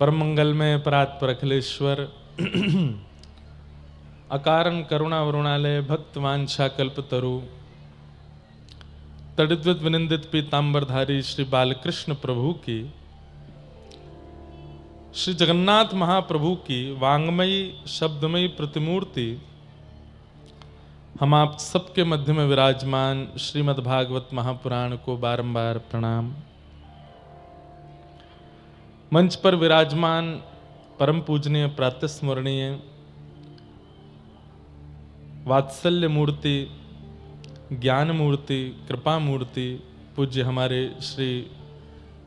परम मंगल में परात्पर अखिलेश्वर अकारण करुणा वरुणालय भक्त वांछा कल्पतरु तड़िद्वित विनिंदित पीतांबरधारी श्री बालकृष्ण प्रभु की, श्री जगन्नाथ महाप्रभु की वांग्मयी शब्दमयी प्रतिमूर्ति हम आप सबके मध्य में विराजमान श्रीमद् भागवत महापुराण को बारंबार प्रणाम। मंच पर विराजमान परम पूजनीय प्रातस्मरणीय वात्सल्य मूर्ति, ज्ञान मूर्ति, कृपा मूर्ति पूज्य हमारे श्री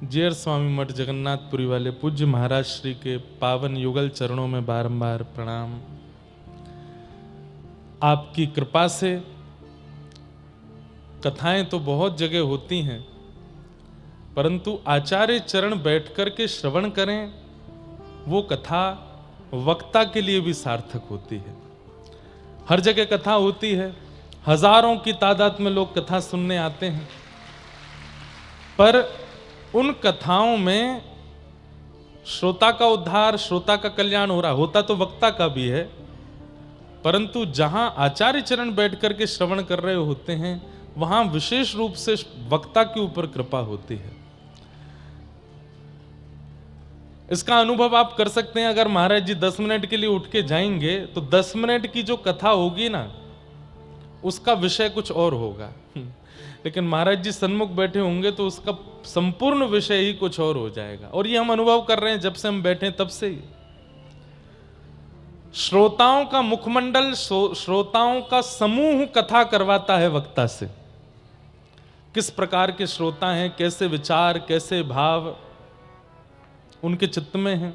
जीयर स्वामी मठ जगन्नाथपुरी वाले पूज्य महाराज श्री के पावन युगल चरणों में बारंबार प्रणाम। आपकी कृपा से कथाएं तो बहुत जगह होती हैं, परंतु आचार्य चरण बैठकर के श्रवण करें वो कथा वक्ता के लिए भी सार्थक होती है। हर जगह कथा होती है, हजारों की तादाद में लोग कथा सुनने आते हैं, पर उन कथाओं में श्रोता का उद्धार, श्रोता का कल्याण हो रहा होता तो वक्ता का भी है, परंतु जहां आचार्य चरण बैठ करके श्रवण कर रहे होते हैं वहां विशेष रूप से वक्ता के ऊपर कृपा होती है। इसका अनुभव आप कर सकते हैं। अगर महाराज जी 10 मिनट के लिए उठ के जाएंगे तो 10 मिनट की जो कथा होगी ना, उसका विषय कुछ और होगा, लेकिन महाराज जी सन्मुख बैठे होंगे तो उसका संपूर्ण विषय ही कुछ और हो जाएगा। और ये हम अनुभव कर रहे हैं जब से हम बैठे तब से ही। श्रोताओं का मुखमंडल, श्रोताओं का समूह कथा करवाता है वक्ता से। किस प्रकार के श्रोता हैं, कैसे विचार, कैसे भाव उनके चित्त में हैं।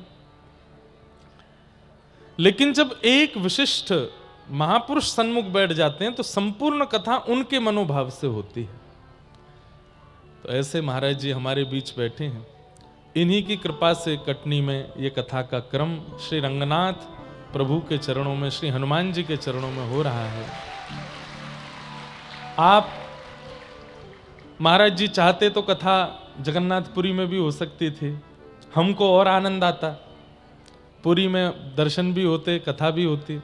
लेकिन जब एक विशिष्ट महापुरुष सन्मुख बैठ जाते हैं तो संपूर्ण कथा उनके मनोभाव से होती है। तो ऐसे महाराज जी हमारे बीच बैठे हैं, इन्हीं की कृपा से कटनी में ये कथा का क्रम श्री रंगनाथ प्रभु के चरणों में, श्री हनुमान जी के चरणों में हो रहा है। आप महाराज जी चाहते तो कथा जगन्नाथपुरी में भी हो सकती थी, हमको और आनंद आता। पुरी में दर्शन भी होते, कथा भी होती।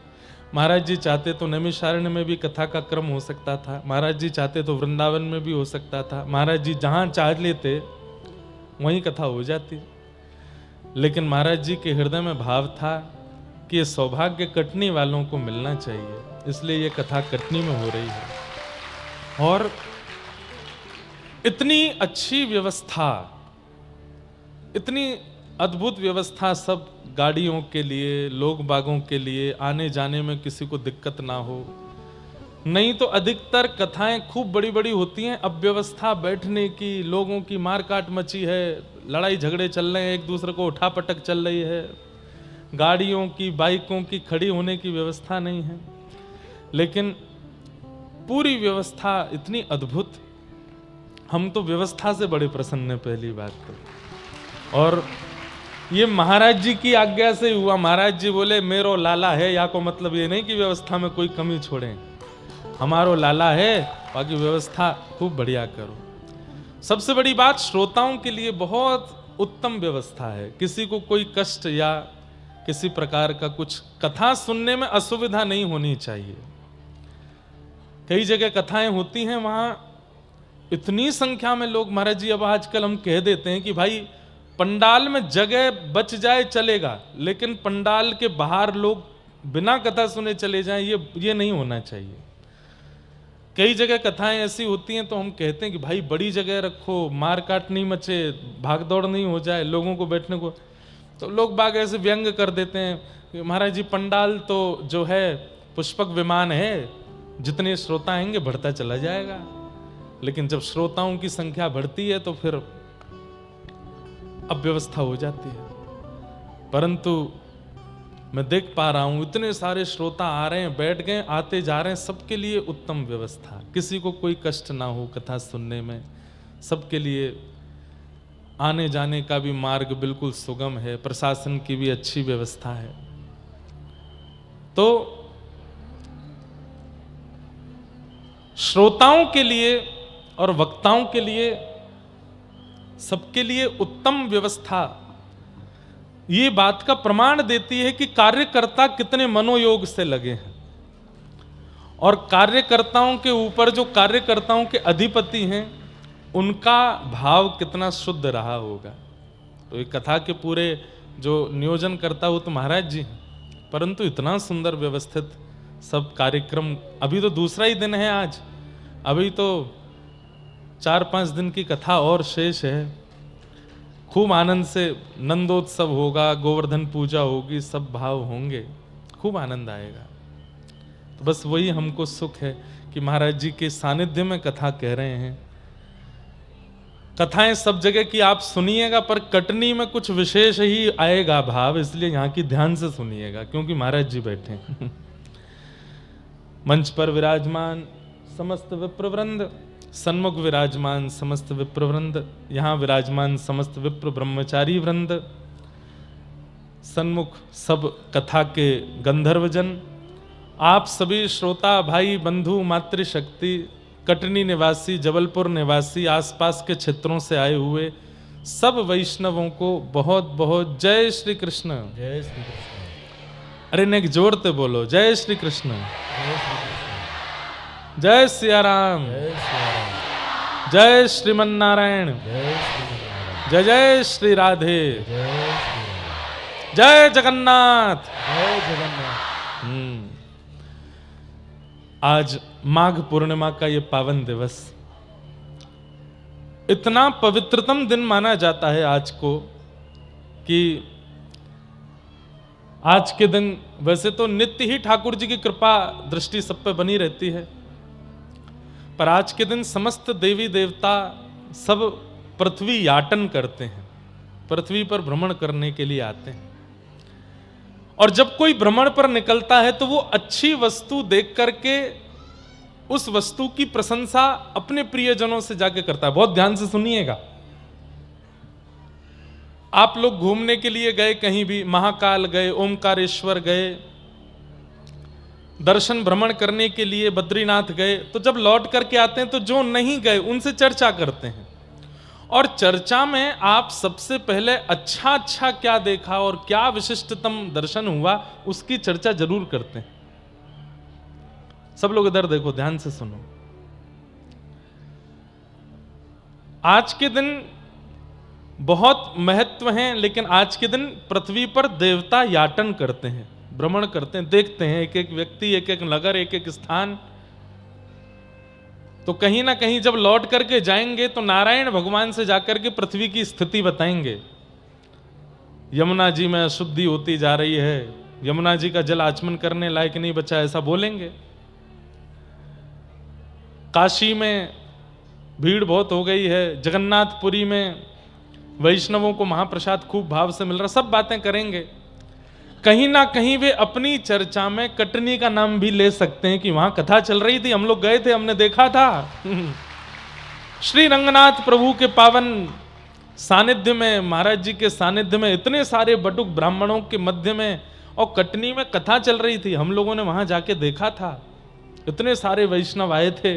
महाराज जी चाहते तो नैमिषारण्य में भी कथा का क्रम हो सकता था, महाराज जी चाहते तो वृंदावन में भी हो सकता था। महाराज जी जहां चाह लेते वहीं कथा हो जाती। लेकिन महाराज जी के हृदय में भाव था कि ये सौभाग्य कटनी वालों को मिलना चाहिए, इसलिए ये कथा कटनी में हो रही है। और इतनी अच्छी व्यवस्था, इतनी अद्भुत व्यवस्था, सब गाड़ियों के लिए, लोग बागों के लिए, आने जाने में किसी को दिक्कत ना हो। नहीं तो अधिकतर कथाएं खूब बड़ी बड़ी होती हैं, अब व्यवस्था बैठने की, लोगों की मारकाट मची है, लड़ाई झगड़े चल रहे हैं, एक दूसरे को उठापटक चल रही है, गाड़ियों की, बाइकों की खड़ी होने की व्यवस्था नहीं है। लेकिन पूरी व्यवस्था इतनी अद्भुत, हम तो व्यवस्था से बड़े प्रसन्न हैं। पहली बात तो, और ये महाराज जी की आज्ञा से हुआ। महाराज जी बोले मेरो लाला है, या को मतलब ये नहीं कि व्यवस्था में कोई कमी छोड़ें, हमारो लाला है, बाकी व्यवस्था खूब बढ़िया करो। सबसे बड़ी बात, श्रोताओं के लिए बहुत उत्तम व्यवस्था है। किसी को कोई कष्ट या किसी प्रकार का कुछ कथा सुनने में असुविधा नहीं होनी चाहिए। कई जगह कथाएं होती हैं, वहां इतनी संख्या में लोग, महाराज जी अब आजकल हम कह देते हैं कि भाई पंडाल में जगह बच जाए चलेगा, लेकिन पंडाल के बाहर लोग बिना कथा सुने चले जाएं, ये नहीं होना चाहिए। कई जगह कथाएं ऐसी होती हैं तो हम कहते हैं कि भाई बड़ी जगह रखो, मारकाट नहीं मचे, भागदौड़ नहीं हो जाए, लोगों को बैठने को। तो लोग बाग ऐसे व्यंग कर देते हैं, महाराज जी पंडाल तो जो है पुष्पक विमान है, जितने श्रोता आएंगे बढ़ता चला जाएगा। लेकिन जब श्रोताओं की संख्या बढ़ती है तो फिर अव्यवस्था हो जाती है। परंतु मैं देख पा रहा हूं इतने सारे श्रोता आ रहे हैं, बैठ गए, आते जा रहे हैं, सबके लिए उत्तम व्यवस्था, किसी को कोई कष्ट ना हो कथा सुनने में, सबके लिए आने जाने का भी मार्ग बिल्कुल सुगम है, प्रशासन की भी अच्छी व्यवस्था है। तो श्रोताओं के लिए और वक्ताओं के लिए, सबके लिए उत्तम व्यवस्था ये बात का प्रमाण देती है कि कार्यकर्ता कितने मनोयोग से लगे हैं, और कार्यकर्ताओं के ऊपर जो कार्यकर्ताओं के अधिपति हैं उनका भाव कितना शुद्ध रहा होगा। तो ये कथा के पूरे जो नियोजन करता वो तो महाराज जी हैं, परंतु इतना सुंदर व्यवस्थित सब कार्यक्रम। अभी तो दूसरा ही दिन है आज, अभी तो 4-5 दिन की कथा और शेष है। खूब आनंद से नंदोत्सव होगा, गोवर्धन पूजा होगी, सब भाव होंगे, खूब आनंद आएगा। तो बस वही हमको सुख है कि महाराज जी के सानिध्य में कथा कह रहे हैं। कथाएं सब जगह की आप सुनिएगा, पर कटनी में कुछ विशेष ही आएगा भाव, इसलिए यहाँ की ध्यान से सुनिएगा, क्योंकि महाराज जी बैठे हैं। मंच पर विराजमान समस्त विप्रवृंद, सन्मुख विराजमान समस्त विप्रवृंद, यहाँ विराजमान समस्त विप्र ब्रह्मचारी वृंद, सन्मुख सब कथा के गंधर्वजन, आप सभी श्रोता भाई बंधु मातृशक्ति, कटनी निवासी, जबलपुर निवासी, आसपास के क्षेत्रों से आए हुए सब वैष्णवों को बहुत बहुत जय श्री कृष्ण। जय श्री कृष्ण। अरे नेक जोड़ते बोलो, जय श्री कृष्ण, जय श्री कृष्ण। जय सिया राम, जय श्री राम। जय श्रीमन नारायण, जय श्री नारायण। जय जय श्री राधे, जय श्री राम। जय जगन्नाथ। जय जगन्नाथ। आज माघ पूर्णिमा का ये पावन दिवस इतना पवित्रतम दिन माना जाता है आज को, कि आज के दिन वैसे तो नित्य ही ठाकुर जी की कृपा दृष्टि सब पे बनी रहती है, पर आज के दिन समस्त देवी देवता सब पृथ्वी याटन करते हैं, पृथ्वी पर भ्रमण करने के लिए आते हैं। और जब कोई भ्रमण पर निकलता है तो वो अच्छी वस्तु देख करके उस वस्तु की प्रशंसा अपने प्रियजनों से जाके करता है। बहुत ध्यान से सुनिएगा। आप लोग घूमने के लिए गए, कहीं भी महाकाल गए, ओमकारेश्वर गए, दर्शन भ्रमण करने के लिए बद्रीनाथ गए, तो जब लौट करके आते हैं तो जो नहीं गए उनसे चर्चा करते हैं, और चर्चा में आप सबसे पहले अच्छा अच्छा क्या देखा और क्या विशिष्टतम दर्शन हुआ उसकी चर्चा जरूर करते हैं। सब लोग इधर देखो, ध्यान से सुनो। आज के दिन बहुत महत्व है, लेकिन आज के दिन पृथ्वी पर देवता याटन करते हैं, भ्रमण करते हैं, देखते हैं एक एक व्यक्ति, एक एक नगर, एक एक स्थान। तो कहीं ना कहीं जब लौट करके जाएंगे तो नारायण भगवान से जाकर के पृथ्वी की स्थिति बताएंगे। यमुना जी में अशुद्धि होती जा रही है, यमुना जी का जल आचमन करने लायक नहीं बचा, ऐसा बोलेंगे। काशी में भीड़ बहुत हो गई है, जगन्नाथपुरी में वैष्णवों को महाप्रसाद खूब भाव से मिल रहा, सब बातें करेंगे। कहीं ना कहीं वे अपनी चर्चा में कटनी का नाम भी ले सकते हैं कि वहां कथा चल रही थी, हम लोग गए थे, हमने देखा था। श्री रंगनाथ प्रभु के पावन सानिध्य में, महाराज जी के सानिध्य में, इतने सारे बटुक ब्राह्मणों के मध्य में, और कटनी में कथा चल रही थी, हम लोगों ने वहां जाके देखा था, इतने सारे वैष्णव आए थे।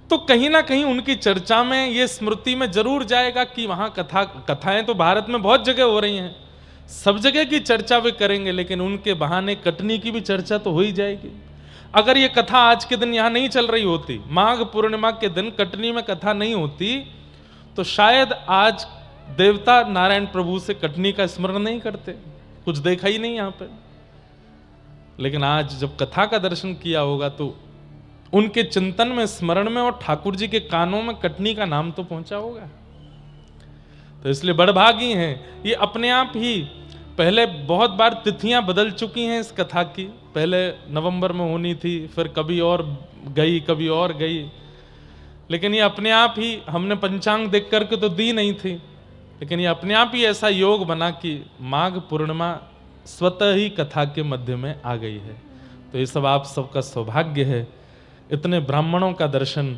तो कहीं ना कहीं उनकी चर्चा में ये स्मृति में जरूर जाएगा कि वहां कथाएं तो भारत में बहुत जगह हो रही हैं, सब जगह की चर्चा वे करेंगे, लेकिन उनके बहाने कटनी की भी चर्चा तो हो ही जाएगी। अगर ये कथा आज के दिन यहाँ नहीं चल रही होती, माघ पूर्णिमा के दिन कटनी में कथा नहीं होती, तो शायद आज देवता नारायण प्रभु से कटनी का स्मरण नहीं करते, कुछ देखा ही नहीं यहाँ पे। लेकिन आज जब कथा का दर्शन किया होगा तो उनके चिंतन में, स्मरण में, और ठाकुर जी के कानों में कटनी का नाम तो पहुंचा होगा। तो इसलिए बड़भागी हैं ये अपने आप ही। पहले बहुत बार तिथियां बदल चुकी हैं इस कथा की, पहले नवंबर में होनी थी, फिर कभी और गई, कभी और गई, लेकिन ये अपने आप ही, हमने पंचांग देख करके तो दी नहीं थी, लेकिन ये अपने आप ही ऐसा योग बना कि माघ पूर्णिमा स्वतः ही कथा के मध्य में आ गई है। तो ये सब आप सबका सौभाग्य है, इतने ब्राह्मणों का दर्शन,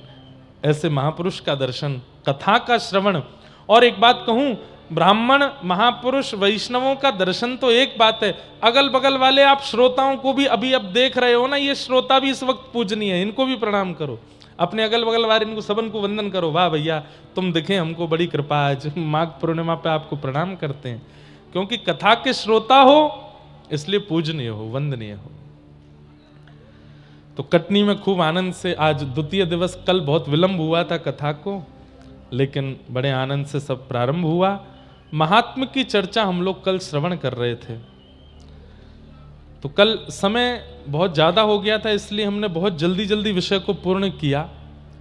ऐसे महापुरुष का दर्शन, कथा का श्रवण। और एक बात कहूं, ब्राह्मण महापुरुष वैष्णवों का दर्शन तो एक बात है, अगल बगल वाले आप श्रोताओं को भी अभी अब देख रहे हो ना, ये श्रोता भी इस वक्त पूजनीय है, इनको भी प्रणाम करो। अपने अगल बगल वाले इनको सबन को वंदन करो, वाह भैया तुम दिखे हमको बड़ी कृपा, आज माघ पूर्णिमा पे आपको प्रणाम करते हैं, क्योंकि कथा के श्रोता हो इसलिए पूजनीय हो, वंदनीय हो। तो कटनी में खूब आनंद से आज द्वितीय दिवस, कल बहुत विलंब हुआ था कथा को, लेकिन बड़े आनंद से सब प्रारंभ हुआ। महात्म की चर्चा हम लोग कल श्रवण कर रहे थे, तो कल समय बहुत ज़्यादा हो गया था, इसलिए हमने बहुत जल्दी जल्दी विषय को पूर्ण किया।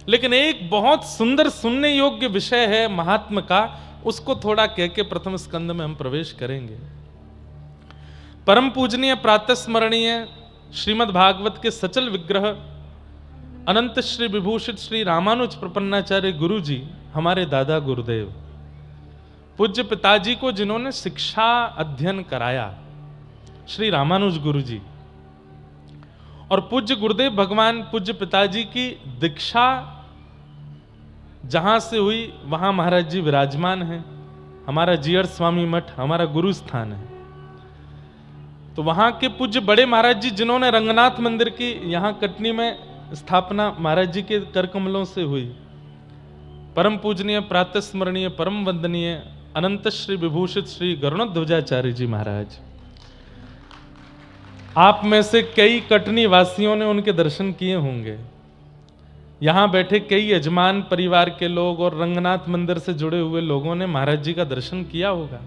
लेकिन एक बहुत सुंदर सुनने योग्य विषय है महात्म का, उसको थोड़ा कह के प्रथम स्कंद में हम प्रवेश करेंगे। परम पूजनीय प्रातः स्मरणीय श्रीमद् भागवत के सचल विग्रह अनंत श्री विभूषित श्री रामानुज प्रपन्नाचार्य गुरु जी, हमारे दादा गुरुदेव, पूज्य पिताजी को जिन्होंने शिक्षा अध्ययन कराया, श्री रामानुज गुरु जी, और पूज्य गुरुदेव भगवान पूज्य पिताजी की दीक्षा जहां से हुई वहां महाराज जी विराजमान हैं। हमारा जीयर स्वामी मठ हमारा गुरु स्थान है। तो वहां के पूज्य बड़े महाराज जी जिन्होंने रंगनाथ मंदिर की यहां कटनी में स्थापना महाराज जी के कर कमलों से हुई, परम पूजनीय प्रातः स्मरणीय परम वंदनीय अनंत श्री विभूषित श्री गरुणध्वजाचार्य जी महाराज, आप में से कई कटनी वासियों ने उनके दर्शन किए होंगे। यहां बैठे कई यजमान परिवार के लोग और रंगनाथ मंदिर से जुड़े हुए लोगों ने महाराज जी का दर्शन किया होगा।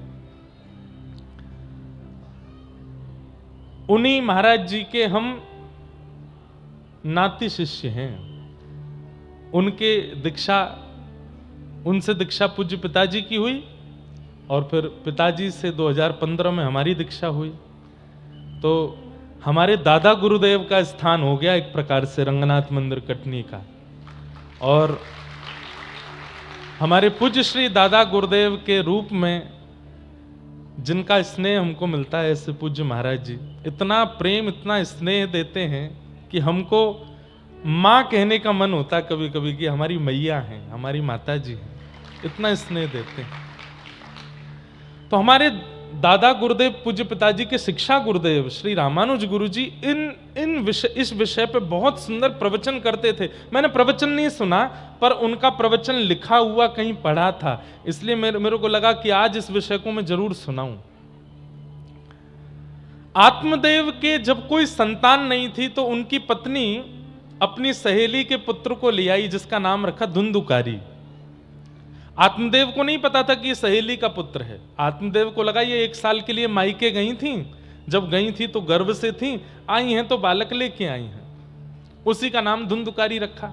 उन्हीं महाराज जी के हम नाती शिष्य हैं। उनके दीक्षा, उनसे दीक्षा पूज्य पिताजी की हुई और फिर पिताजी से 2015 में हमारी दीक्षा हुई। तो हमारे दादा गुरुदेव का स्थान हो गया एक प्रकार से रंगनाथ मंदिर कटनी का, और हमारे पूज्य श्री दादा गुरुदेव के रूप में जिनका स्नेह हमको मिलता है, ऐसे पूज्य महाराज जी इतना प्रेम इतना स्नेह देते हैं कि हमको माँ कहने का मन होता है कभी कभी कि हमारी मैया हैं, हमारी माता जी हैं, इतना स्नेह देते हैं। तो हमारे दादा गुरुदेव पूज्य पिताजी के शिक्षा गुरुदेव श्री रामानुज गुरु जी इस विषय पे बहुत सुंदर प्रवचन करते थे। मैंने प्रवचन नहीं सुना, पर उनका प्रवचन लिखा हुआ कहीं पढ़ा था, इसलिए मेरे को लगा कि आज इस विषय को मैं जरूर सुनाऊं। आत्मदेव के जब कोई संतान नहीं थी तो उनकी पत्नी अपनी सहेली के पुत्र को ले आई जिसका नाम रखा धुंधुकारी। आत्मदेव को नहीं पता था कि ये सहेली का पुत्र है। आत्मदेव को लगा ये 1 साल के लिए मायके गई थी, जब गई थी तो गर्भ से थी, आई हैं तो बालक लेके आई हैं, उसी का नाम धुंधुकारी रखा।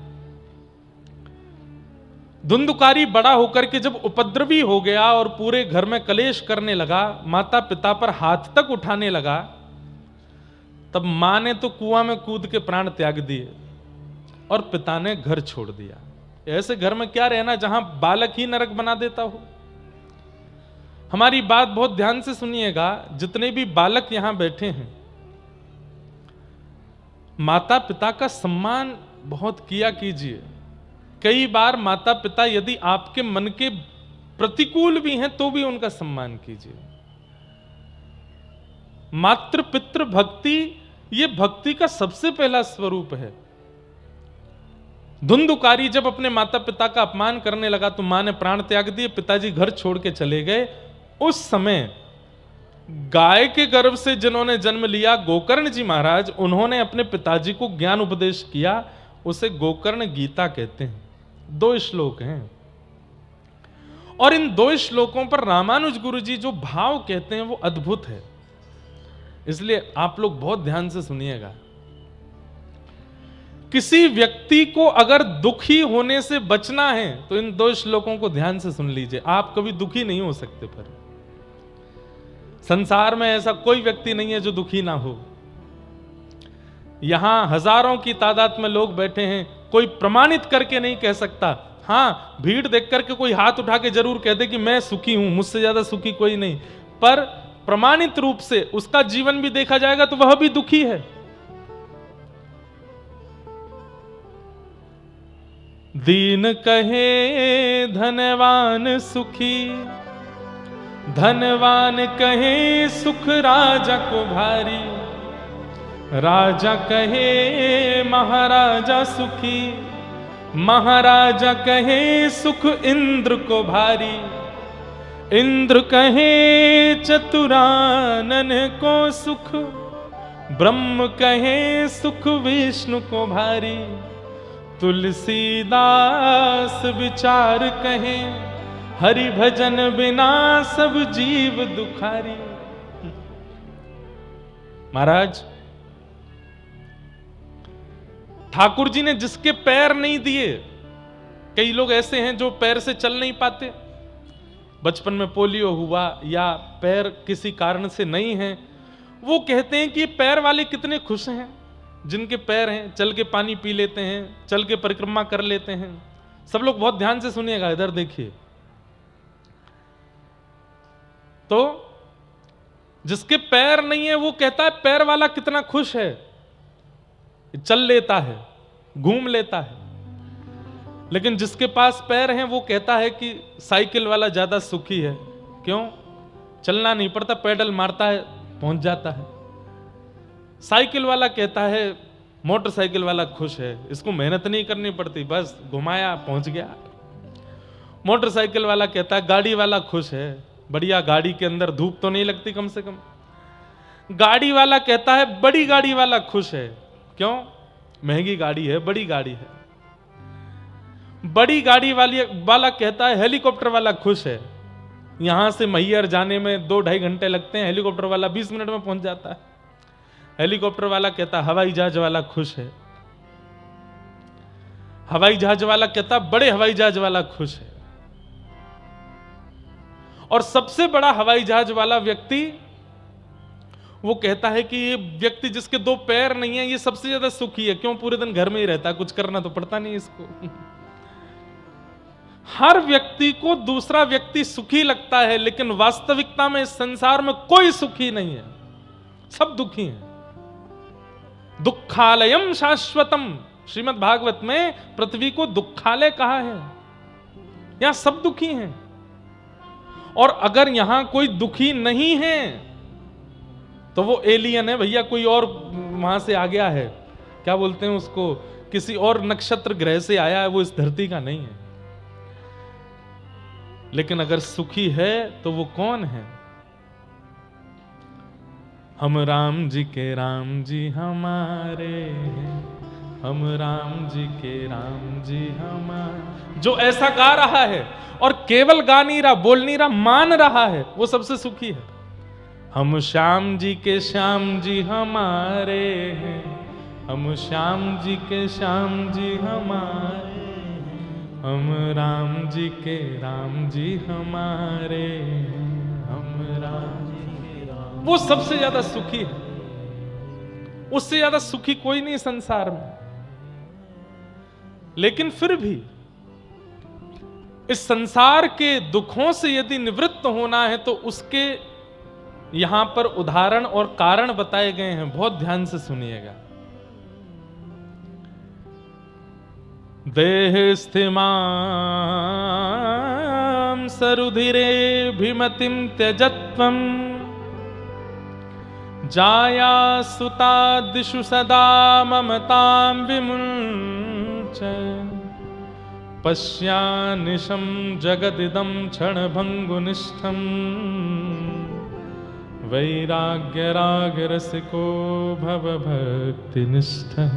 धुंधुकारी बड़ा होकर के जब उपद्रवी हो गया और पूरे घर में कलेश करने लगा, माता पिता पर हाथ तक उठाने लगा, तब मां ने तो कुआं में कूद के प्राण त्याग दिए और पिता ने घर छोड़ दिया। ऐसे घर में क्या रहना जहां बालक ही नरक बना देता हो। हमारी बात बहुत ध्यान से सुनिएगा, जितने भी बालक यहां बैठे हैं, माता पिता का सम्मान बहुत किया कीजिए। कई बार माता पिता यदि आपके मन के प्रतिकूल भी हैं तो भी उनका सम्मान कीजिए। मातृ पितृ भक्ति ये भक्ति का सबसे पहला स्वरूप है। धुंधुकारी जब अपने माता पिता का अपमान करने लगा तो मां ने प्राण त्याग दिए, पिताजी घर छोड़ के चले गए। उस समय गाय के गर्भ से जिन्होंने जन्म लिया गोकर्ण जी महाराज, उन्होंने अपने पिताजी को ज्ञान उपदेश किया, उसे गोकर्ण गीता कहते हैं। 2 श्लोक हैं और इन 2 श्लोकों पर रामानुज गुरु जी जो भाव कहते हैं वो अद्भुत है, इसलिए आप लोग बहुत ध्यान से सुनिएगा। किसी व्यक्ति को अगर दुखी होने से बचना है तो इन 2 श्लोकों को ध्यान से सुन लीजिए। आप कभी दुखी नहीं हो सकते, पर संसार में ऐसा कोई व्यक्ति नहीं है जो दुखी ना हो। यहां हजारों की तादाद में लोग बैठे हैं, कोई प्रमाणित करके नहीं कह सकता। हां, भीड़ देख करके कोई हाथ उठा के जरूर कह दे कि मैं सुखी हूं, मुझसे ज्यादा सुखी कोई नहीं, पर प्रमाणित रूप से उसका जीवन भी देखा जाएगा तो वह भी दुखी है। दीन कहे धनवान सुखी, धनवान कहे सुख राजा को भारी, राजा कहे महाराजा सुखी, महाराजा कहे सुख इंद्र को भारी, इंद्र कहे चतुरानन को सुख, ब्रह्म कहे सुख विष्णु को भारी, तुलसीदास विचार कहे हरि भजन बिना सब जीव दुखारी। महाराज, ठाकुर जी ने जिसके पैर नहीं दिए, कई लोग ऐसे हैं जो पैर से चल नहीं पाते, बचपन में पोलियो हुआ या पैर किसी कारण से नहीं है, वो कहते हैं कि पैर वाले कितने खुश हैं जिनके पैर हैं, चल के पानी पी लेते हैं, चल के परिक्रमा कर लेते हैं। सब लोग बहुत ध्यान से सुनिएगा, इधर देखिए। तो जिसके पैर नहीं है वो कहता है पैर वाला कितना खुश है, चल लेता है, घूम लेता है। लेकिन जिसके पास पैर हैं वो कहता है कि साइकिल वाला ज्यादा सुखी है। क्यों? चलना नहीं पड़ता, पैडल मारता है, पहुंच जाता है। साइकिल वाला कहता है मोटरसाइकिल वाला खुश है, इसको मेहनत नहीं करनी पड़ती, बस घुमाया पहुंच गया। मोटरसाइकिल वाला कहता है गाड़ी वाला खुश है, बढ़िया गाड़ी के अंदर धूप तो नहीं लगती कम से कम। गाड़ी वाला कहता है बड़ी गाड़ी वाला खुश है। क्यों? महंगी गाड़ी है, बड़ी गाड़ी है। बड़ी गाड़ी वाला कहता है हेलीकॉप्टर वाला खुश है, यहां से मैहर जाने में 2-2.5 घंटे लगते हैं, हेलीकॉप्टर वाला 20 मिनट में पहुंच जाता है। हेलीकॉप्टर वाला कहता हवाई जहाज वाला खुश है। हवाई जहाज वाला कहता बड़े हवाई जहाज वाला खुश है। और सबसे बड़ा हवाई जहाज वाला व्यक्ति वो कहता है कि ये व्यक्ति जिसके 2 पैर नहीं है ये सबसे ज्यादा सुखी है। क्यों? पूरे दिन घर में ही रहता है, कुछ करना तो पड़ता नहीं इसको। हर व्यक्ति को दूसरा व्यक्ति सुखी लगता है, लेकिन वास्तविकता में इस संसार में कोई सुखी नहीं है, सब दुखी हैं। दुखालयम शाश्वतम, श्रीमद् भागवत में पृथ्वी को दुखालय कहा है। यहां सब दुखी हैं। और अगर यहां कोई दुखी नहीं है तो वो एलियन है भैया, कोई और वहां से आ गया है, क्या बोलते हैं उसको, किसी और नक्षत्र ग्रह से आया है, वो इस धरती का नहीं है। लेकिन अगर सुखी है तो वो कौन है? हम राम जी के राम जी हमारे हैं, हम राम जी के राम जी हमारे। जो ऐसा गा रहा है और केवल गा नहीं रहा, बोल नहीं रहा, मान रहा है, वो सबसे सुखी है। हम श्याम जी के श्याम जी हमारे हैं, हम श्याम जी के श्याम जी हमारे, हम राम जी के राम जी हमारे, हम राम जी के राम। वो सबसे ज्यादा सुखी है, उससे ज्यादा सुखी कोई नहीं संसार में। लेकिन फिर भी इस संसार के दुखों से यदि निवृत्त होना है तो उसके यहां पर उदाहरण और कारण बताए गए हैं, बहुत ध्यान से सुनिएगा। देह स्थिमां सरुधिरे भिमतिं त्यजत्वं, जाया सुता दिशु सदा ममतां विमुञ्च, पश्यानिशं जगदिदं क्षणभङ्गुनिष्ठं, वैराग्यरागरसिको भवभक्तिनिष्ठः।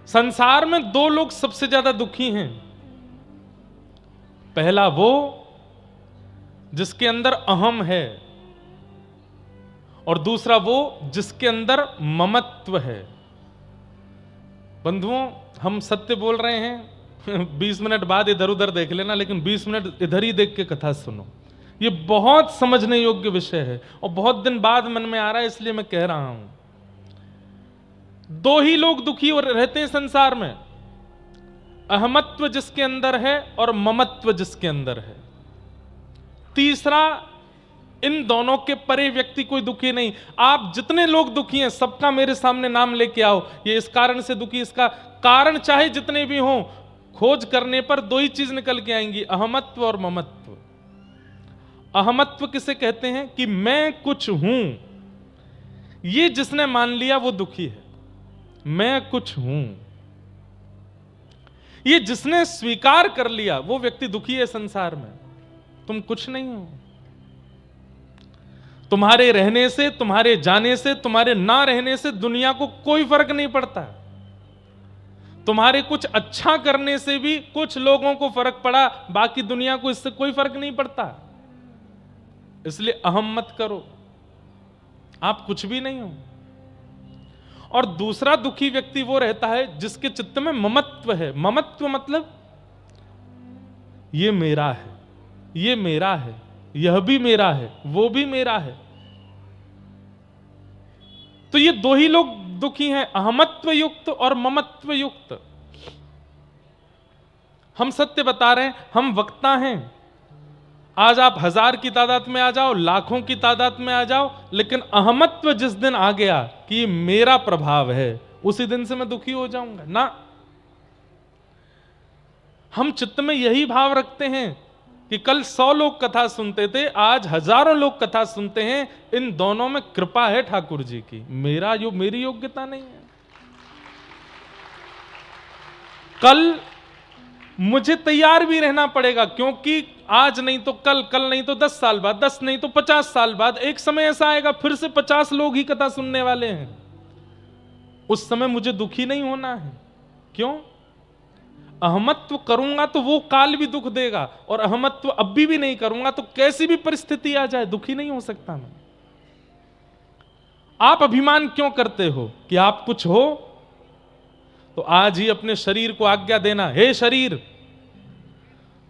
संसार में 2 लोग सबसे ज्यादा दुखी हैं। पहला वो जिसके अंदर अहम है, और दूसरा वो जिसके अंदर ममत्व है। बंधुओं, हम सत्य बोल रहे हैं। 20 मिनट बाद इधर उधर देख लेना, लेकिन 20 मिनट इधर ही देख के कथा सुनो। ये बहुत समझने योग्य विषय है और बहुत दिन बाद मन में आ रहा है, इसलिए मैं कह रहा हूं। 2 ही लोग दुखी और रहते हैं संसार में, अहमत्व जिसके अंदर है और ममत्व जिसके अंदर है। तीसरा, इन दोनों के परे व्यक्ति कोई दुखी नहीं। आप जितने लोग दुखी हैं सबका मेरे सामने नाम लेके आओ, ये इस कारण से दुखी, इसका कारण चाहे जितने भी हों, खोज करने पर 2 ही चीज निकल के आएंगी, अहमत्व और ममत्व। अहमत्व किसे कहते हैं? कि मैं कुछ हूं, ये जिसने मान लिया वो दुखी है। मैं कुछ हूं, ये जिसने स्वीकार कर लिया वो व्यक्ति दुखी है संसार में। तुम कुछ नहीं हो। तुम्हारे रहने से, तुम्हारे जाने से, तुम्हारे ना रहने से दुनिया को कोई फर्क नहीं पड़ता। तुम्हारे कुछ अच्छा करने से भी कुछ लोगों को फर्क पड़ा, बाकी दुनिया को इससे कोई फर्क नहीं पड़ता। इसलिए अहम मत करो, आप कुछ भी नहीं हो। और दूसरा दुखी व्यक्ति वो रहता है जिसके चित्त में ममत्व है। ममत्व मतलब ये मेरा है, ये मेरा है, यह भी मेरा है, वो भी मेरा है। तो ये दो ही लोग दुखी हैं, अहमत्व युक्त और ममत्व युक्त। हम सत्य बता रहे हैं, हम वक्ता हैं। आज आप 1000 की तादाद में आ जाओ, लाखों की तादाद में आ जाओ, लेकिन अहमत्व जिस दिन आ गया कि मेरा प्रभाव है, उसी दिन से मैं दुखी हो जाऊंगा ना। हम चित्त में यही भाव रखते हैं कि कल 100 लोग कथा सुनते थे, आज हजारों लोग कथा सुनते हैं। इन दोनों में कृपा है ठाकुर जी की, मेरी योग्यता नहीं है। कल मुझे तैयार भी रहना पड़ेगा, क्योंकि आज नहीं तो कल, कल नहीं तो 10 साल बाद, 10 नहीं तो 50 साल बाद एक समय ऐसा आएगा फिर से 50 लोग ही कथा सुनने वाले हैं। उस समय मुझे दुखी नहीं होना है। क्यों? अहमत्व करूंगा तो वो काल भी दुख देगा, और अहमत्व अब भी नहीं करूंगा तो कैसी भी परिस्थिति आ जाए दुखी नहीं हो सकता मैं। आप अभिमान क्यों करते हो कि आप कुछ हो? तो आज ही अपने शरीर को आज्ञा देना, हे शरीर,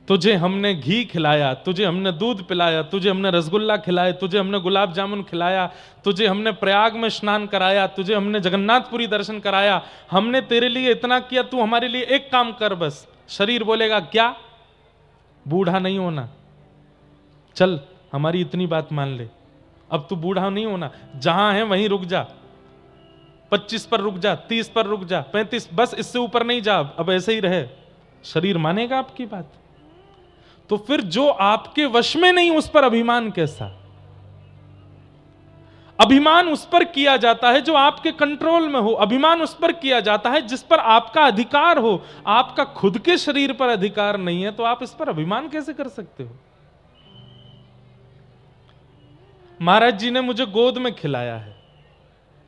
तुझे हमने घी खिलाया, तुझे हमने दूध पिलाया, तुझे हमने रसगुल्ला खिलाया, तुझे हमने गुलाब जामुन खिलाया, तुझे हमने प्रयाग में स्नान कराया, तुझे हमने जगन्नाथपुरी दर्शन कराया, हमने तेरे लिए इतना किया, तू हमारे लिए एक काम कर बस। शरीर बोलेगा क्या? बूढ़ा नहीं होना, चल हमारी इतनी बात मान ले, अब तू बूढ़ा नहीं होना, जहां है वहीं रुक जा, 25 पर रुक जा, 30 पर रुक जा, 35, बस इससे ऊपर नहीं जा, अब ऐसे ही रहे। शरीर मानेगा आपकी बात? तो फिर जो आपके वश में नहीं उस पर अभिमान कैसा? अभिमान उस पर किया जाता है जो आपके कंट्रोल में हो। अभिमान उस पर किया जाता है जिस पर आपका अधिकार हो। आपका खुद के शरीर पर अधिकार नहीं है तो आप इस पर अभिमान कैसे कर सकते हो? महाराज जी ने मुझे गोद में खिलाया है,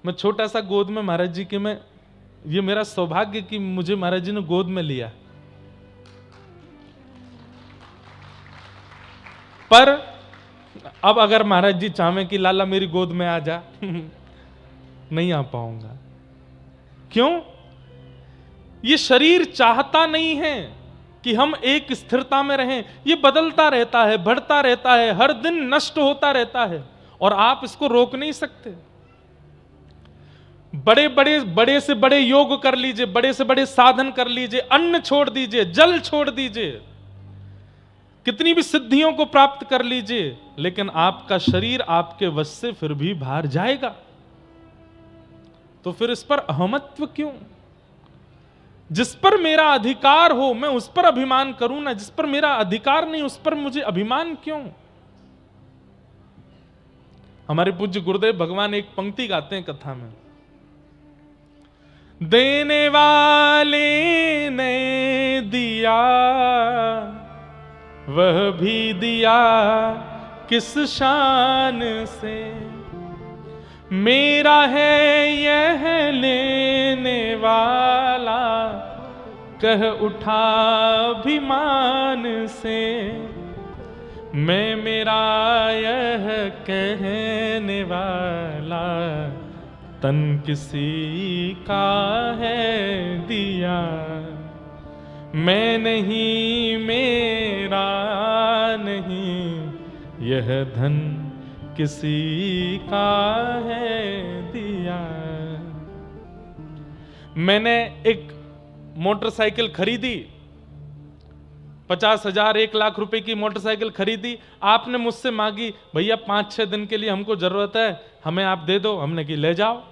मैं छोटा सा गोद में महाराज जी के, मैं, ये मेरा सौभाग्य कि मुझे महाराज जी ने गोद में लिया। पर अब अगर महाराज जी चाहें कि लाला मेरी गोद में आ जा नहीं आ पाऊंगा। क्यों? ये शरीर चाहता नहीं है कि हम एक स्थिरता में रहें। ये बदलता रहता है, बढ़ता रहता है, हर दिन नष्ट होता रहता है, और आप इसको रोक नहीं सकते। बड़े से बड़े योग कर लीजिए, बड़े से बड़े साधन कर लीजिए, अन्न छोड़ दीजिए, जल छोड़ दीजिए, कितनी भी सिद्धियों को प्राप्त कर लीजिए, लेकिन आपका शरीर आपके वश से फिर भी बाहर जाएगा। तो फिर इस पर अहमत्व क्यों? जिस पर मेरा अधिकार हो मैं उस पर अभिमान करूं ना, जिस पर मेरा अधिकार नहीं उस पर मुझे अभिमान क्यों? हमारे पूज्य गुरुदेव भगवान एक पंक्ति गाते हैं कथा में, देने वाले ने दिया वह भी दिया किस शान से, मेरा है यह लेने वाला कह उठा अभिमान से, मैं मेरा यह कहने वाला तन किसी का है दिया, मैं नहीं मेरा नहीं यह धन किसी का है दिया। मैंने एक मोटरसाइकिल खरीदी, 50,000 1 लाख रुपए की मोटरसाइकिल खरीदी। आपने मुझसे मांगी, भैया 5-6 दिन के लिए हमको जरूरत है, हमें आप दे दो। हमने की ले जाओ।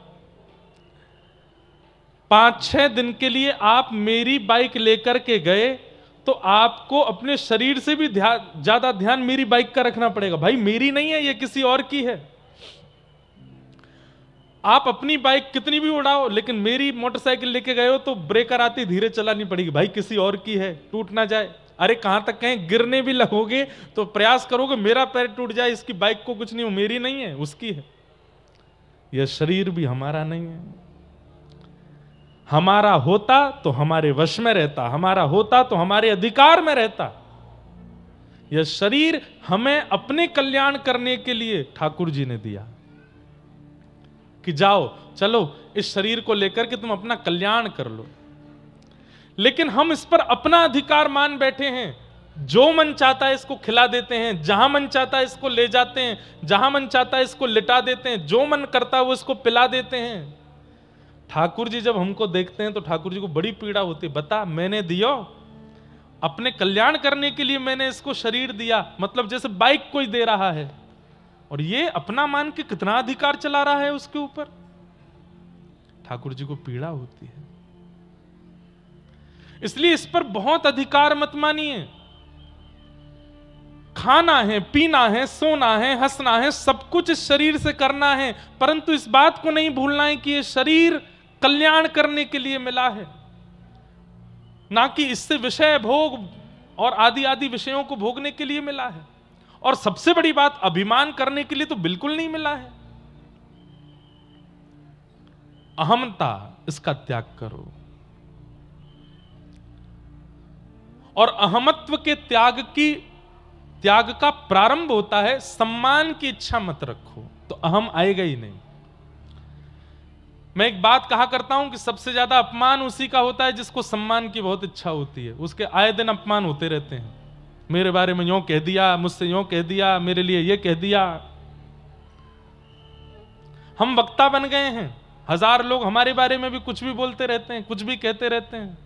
5-6 दिन के लिए आप मेरी बाइक लेकर के गए तो आपको अपने शरीर से भी ज्यादा ध्यान मेरी बाइक का रखना पड़ेगा। भाई मेरी नहीं है, ये किसी और की है। आप अपनी बाइक कितनी भी उड़ाओ, लेकिन मेरी मोटरसाइकिल लेके गए हो तो ब्रेकर आती धीरे चलानी पड़ेगी, भाई किसी और की है, टूट ना जाए। अरे कहां तक कहें, गिरने भी लगोगे तो प्रयास करोगे मेरा पैर टूट जाए, इसकी बाइक को कुछ नहीं हो, मेरी नहीं है उसकी है। यह शरीर भी हमारा नहीं है। हमारा होता तो हमारे वश में रहता, हमारा होता तो हमारे अधिकार में रहता। यह शरीर हमें अपने कल्याण करने के लिए ठाकुर जी ने दिया कि जाओ चलो इस शरीर को लेकर के तुम अपना कल्याण कर लो। लेकिन हम इस पर अपना अधिकार मान बैठे हैं, जो मन चाहता है इसको खिला देते हैं, जहां मन चाहता है इसको ले जाते हैं, जहां मन चाहता है इसको लिटा देते हैं, जो मन करता है वो इसको पिला देते हैं। ठाकुर जी जब हमको देखते हैं तो ठाकुर जी को बड़ी पीड़ा होती है, बता मैंने दियो, अपने कल्याण करने के लिए मैंने इसको शरीर दिया, मतलब जैसे बाइक कोई दे रहा है और ये अपना मान के कितना अधिकार चला रहा है उसके ऊपर। ठाकुर जी को पीड़ा होती है, इसलिए इस पर बहुत अधिकार मत मानिए। खाना है, पीना है, सोना है, हंसना है, सब कुछ इस शरीर से करना है, परंतु इस बात को नहीं भूलना है कि यह शरीर कल्याण करने के लिए मिला है, ना कि इससे विषय भोग और आदि आदि विषयों को भोगने के लिए मिला है। और सबसे बड़ी बात, अभिमान करने के लिए तो बिल्कुल नहीं मिला है। अहमता, इसका त्याग करो। और अहमत्व के त्याग का प्रारंभ होता है, सम्मान की इच्छा मत रखो तो अहम आएगा ही नहीं। मैं एक बात कहा करता हूं कि सबसे ज्यादा अपमान उसी का होता है जिसको सम्मान की बहुत इच्छा होती है, उसके आए दिन अपमान होते रहते हैं। मेरे बारे में यूं कह दिया, मुझसे यूं कह दिया, मेरे लिए ये कह दिया। हम वक्ता बन गए हैं, 1000 लोग हमारे बारे में भी कुछ भी बोलते रहते हैं, कुछ भी कहते रहते हैं,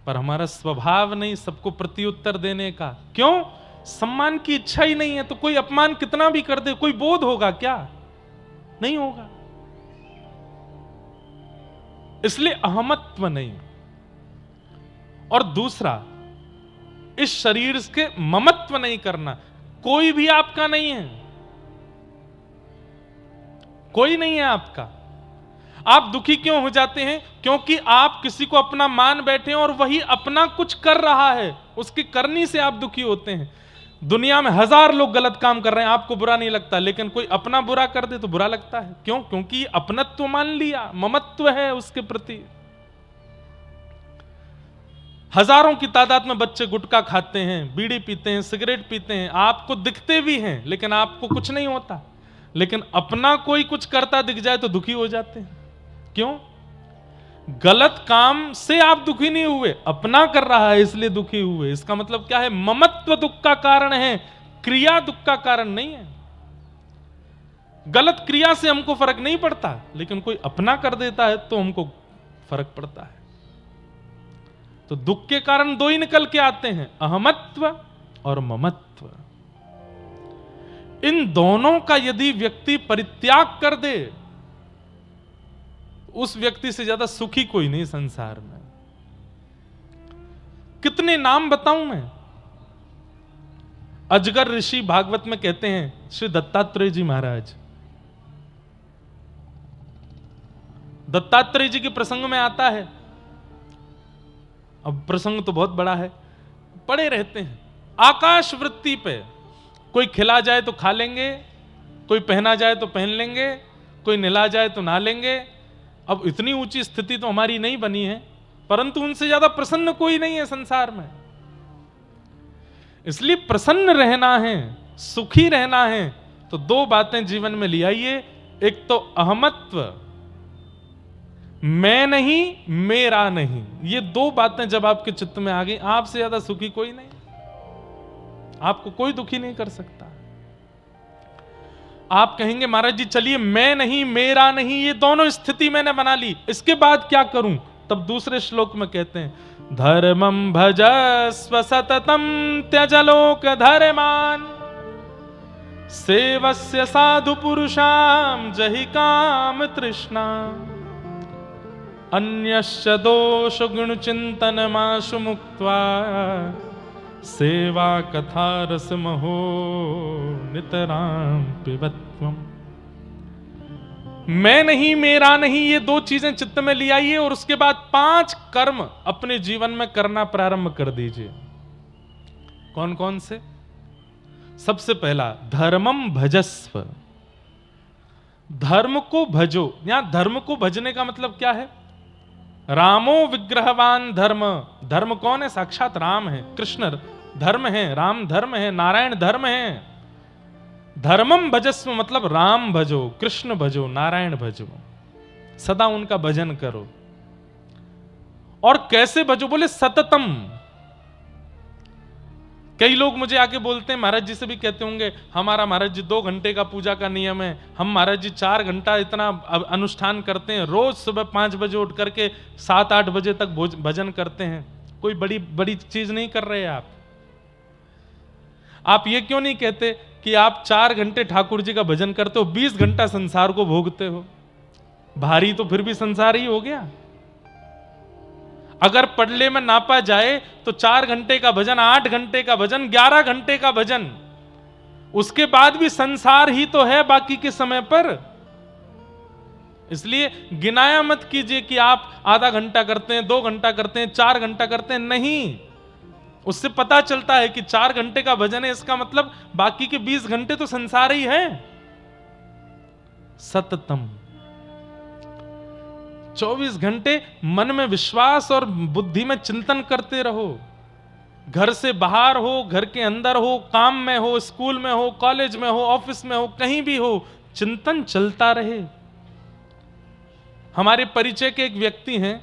पर हमारा स्वभाव नहीं सबको प्रत्युत्तर देने का। क्यों? सम्मान की इच्छा ही नहीं है, तो कोई अपमान कितना भी कर दे कोई बोध होगा क्या? नहीं होगा। इसलिए अहमत्व नहीं। और दूसरा, इस शरीर के ममत्व नहीं करना। कोई भी आपका नहीं है, कोई नहीं है आपका। आप दुखी क्यों हो जाते हैं? क्योंकि आप किसी को अपना मान बैठे हैं और वही अपना कुछ कर रहा है, उसकी करनी से आप दुखी होते हैं। दुनिया में 1000 लोग गलत काम कर रहे हैं, आपको बुरा नहीं लगता, लेकिन कोई अपना बुरा कर दे तो बुरा लगता है। क्यों? क्योंकि अपनत्व मान लिया, ममत्व है उसके प्रति। हजारों की तादाद में बच्चे गुटखा खाते हैं, बीड़ी पीते हैं, सिगरेट पीते हैं, आपको दिखते भी हैं लेकिन आपको कुछ नहीं होता। लेकिन अपना कोई कुछ करता दिख जाए तो दुखी हो जाते हैं। क्यों? गलत काम से आप दुखी नहीं हुए, अपना कर रहा है इसलिए दुखी हुए। इसका मतलब क्या है? ममत्व दुख का कारण है, क्रिया दुख का कारण नहीं है। गलत क्रिया से हमको फर्क नहीं पड़ता, लेकिन कोई अपना कर देता है तो हमको फर्क पड़ता है। तो दुख के कारण 2 ही निकल के आते हैं, अहमत्व और ममत्व। इन दोनों का यदि व्यक्ति परित्याग कर दे, उस व्यक्ति से ज्यादा सुखी कोई नहीं संसार में। कितने नाम बताऊं मैं? अजगर ऋषि भागवत में कहते हैं, श्री दत्तात्रेय जी महाराज, दत्तात्रेय जी के प्रसंग में आता है। अब प्रसंग तो बहुत बड़ा है, पड़े रहते हैं आकाश वृत्ति पे। कोई खिला जाए तो खा लेंगे, कोई पहना जाए तो पहन लेंगे, कोई नहला जाए तो नहा लेंगे। अब इतनी ऊंची स्थिति तो हमारी नहीं बनी है, परंतु उनसे ज्यादा प्रसन्न कोई नहीं है संसार में। इसलिए प्रसन्न रहना है, सुखी रहना है, तो 2 बातें जीवन में ले आइए। एक तो अहमत्व, मैं नहीं, मेरा नहीं। ये 2 बातें जब आपके चित्त में आ गई, आपसे ज्यादा सुखी कोई नहीं, आपको कोई दुखी नहीं कर सकता। आप कहेंगे महाराज जी चलिए, मैं नहीं, मेरा नहीं, ये दोनों स्थिति मैंने बना ली, इसके बाद क्या करूं? तब दूसरे श्लोक में कहते हैं, धर्मं भजस्व सततम त्यज लोक धर्मान सेवस्य साधु पुरुषाम जहि काम तृष्णा अन्यश्च दोष गुण चिंतन माशु मुक्त्वा सेवा कथा रस महो नितराम पिबत्वम। मैं नहीं मेरा नहीं, ये दो चीजें चित्त में ले आइए और उसके बाद 5 कर्म अपने जीवन में करना प्रारंभ कर दीजिए। कौन कौन से? सबसे पहला, धर्मम भजस्व। धर्म को भजो। यहां धर्म को भजने का मतलब क्या है? रामो विग्रहवान धर्म। धर्म कौन है? साक्षात राम है, कृष्ण धर्म है, राम धर्म है, नारायण धर्म है। धर्मम भजस्व मतलब राम भजो, कृष्ण भजो, नारायण भजो, सदा उनका भजन करो। और कैसे भजो? बोले सततम। कई लोग मुझे आके बोलते हैं, महाराज जी से भी कहते होंगे, हमारा महाराज जी 2 घंटे का पूजा का नियम है, हम महाराज जी 4 घंटा इतना अनुष्ठान करते हैं, रोज सुबह 5 बजे उठ करके 7-8 बजे तक भजन करते हैं। कोई बड़ी बड़ी चीज नहीं कर रहे आप। आप ये क्यों नहीं कहते कि आप 4 घंटे ठाकुर जी का भजन करते हो, 20 घंटा संसार को भोगते हो? भारी तो फिर भी संसार ही हो गया। अगर पडले में नापा जाए तो 4 घंटे का भजन, 8 घंटे का भजन, 11 घंटे का भजन, उसके बाद भी संसार ही तो है बाकी के समय पर। इसलिए गिनाया मत कीजिए कि आप आधा घंटा करते हैं, 2 घंटा करते हैं, 4 घंटा करते हैं। नहीं, उससे पता चलता है कि 4 घंटे का भजन है, इसका मतलब बाकी के 20 घंटे तो संसार ही है। सततम 24 घंटे मन में विश्वास और बुद्धि में चिंतन करते रहो। घर से बाहर हो, घर के अंदर हो, काम में हो, स्कूल में हो, कॉलेज में हो, ऑफिस में हो, कहीं भी हो, चिंतन चलता रहे। हमारे परिचय के एक व्यक्ति हैं,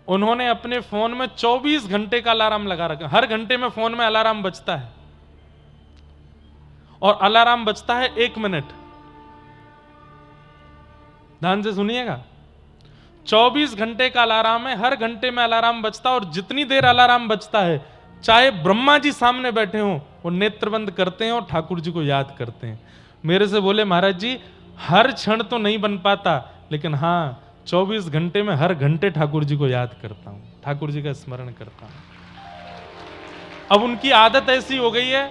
उन्होंने अपने फोन में 24 घंटे का अलार्म लगा रखा। हर घंटे में फोन में अलार्म बजता है और अलार्म बजता है 1 मिनट। ध्यान से सुनिएगा, 24 घंटे का अलार्म है, हर घंटे में अलार्म बजता है। और जितनी देर अलार्म बजता है, चाहे ब्रह्मा जी सामने बैठे हों, वो नेत्र बंद करते हैं और ठाकुर जी को याद करते हैं। मेरे से बोले, महाराज जी हर क्षण तो नहीं बन पाता, लेकिन हाँ 24 घंटे में हर घंटे ठाकुर जी को याद करता हूं, ठाकुर जी का स्मरण करता हूं। अब उनकी आदत ऐसी हो गई है,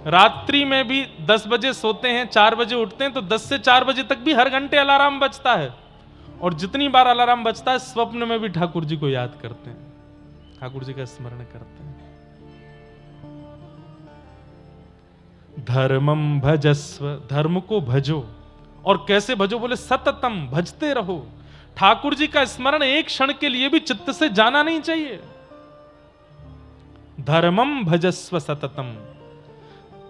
रात्रि में भी 10 बजे सोते हैं, 4 बजे उठते हैं, तो 10 से 4 बजे तक भी हर घंटे अलार्म बजता है। और जितनी बार अलार्म बजता है, स्वप्न में भी ठाकुर जी को याद करते हैं, ठाकुर जी का स्मरण करते हैं। धर्मम भजस्व, धर्म को भजो। और कैसे भजो? बोले सततम, भजते रहो। ठाकुर जी का स्मरण एक क्षण के लिए भी चित्त से जाना नहीं चाहिए। धर्मम भजस्व सततम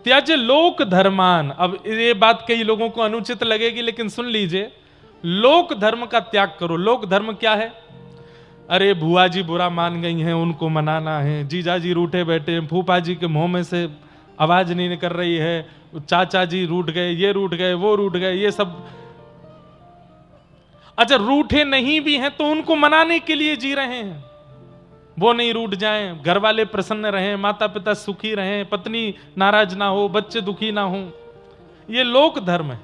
त्यज लोक धर्मान। अब ये बात कई लोगों को अनुचित लगेगी, लेकिन सुन लीजिए, लोक धर्म का त्याग करो। लोक धर्म क्या है? अरे बुआ जी बुरा मान गई हैं, उनको मनाना है, जीजा जी रूठे बैठे हैं, फूफा जी के मुंह में से आवाज नहीं निकल रही है, चाचा जी रूठ गए, ये रूठ गए, वो रूठ गए, ये सब। अच्छा, रूठे नहीं भी हैं तो उनको मनाने के लिए जी रहे हैं, वो नहीं रूठ जाएं, घर वाले प्रसन्न रहें, माता पिता सुखी रहें, पत्नी नाराज ना हो, बच्चे दुखी ना हो। ये लोक धर्म है,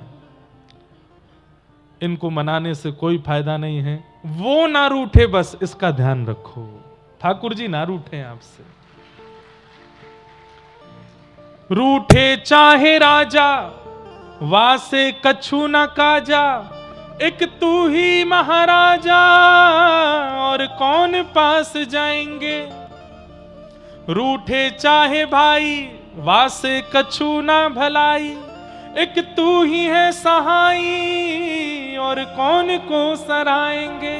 इनको मनाने से कोई फायदा नहीं है। वो ना रूठे, बस इसका ध्यान रखो। ठाकुर जी ना रूठे आपसे। रूठे चाहे राजा, वासे कछु न काजा, एक तू ही महाराजा, और कौन पास जाएंगे। रूठे चाहे भाई, वासे कछु ना भलाई, एक तू ही है सहाई, और कौन को सराएंगे।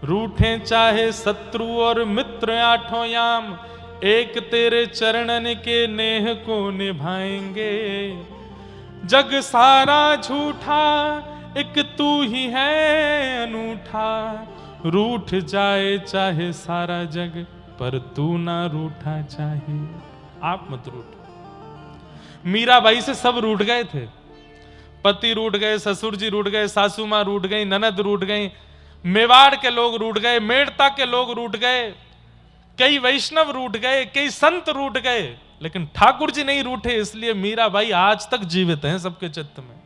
रूठे चाहे शत्रु और मित्र आठों याम, एक तेरे चरणन के नेह को निभाएंगे। जग सारा झूठा, एक तू ही है अनूठा, रूठ जाए चाहे सारा जग, पर तू ना रूठा चाहे। आप मत रूठो। मीराबाई से सब रूठ गए थे, पति रूठ गए, ससुर जी रूठ गए, सासू मां रूठ गई, ननद रूठ गई, मेवाड़ के लोग रूठ गए, मेड़ता के लोग रूठ गए, कई वैष्णव रूठ गए, कई संत रूठ गए, लेकिन ठाकुर जी नहीं रूठे। इसलिए मीराबाई आज तक जीवित हैं सबके चित्त में।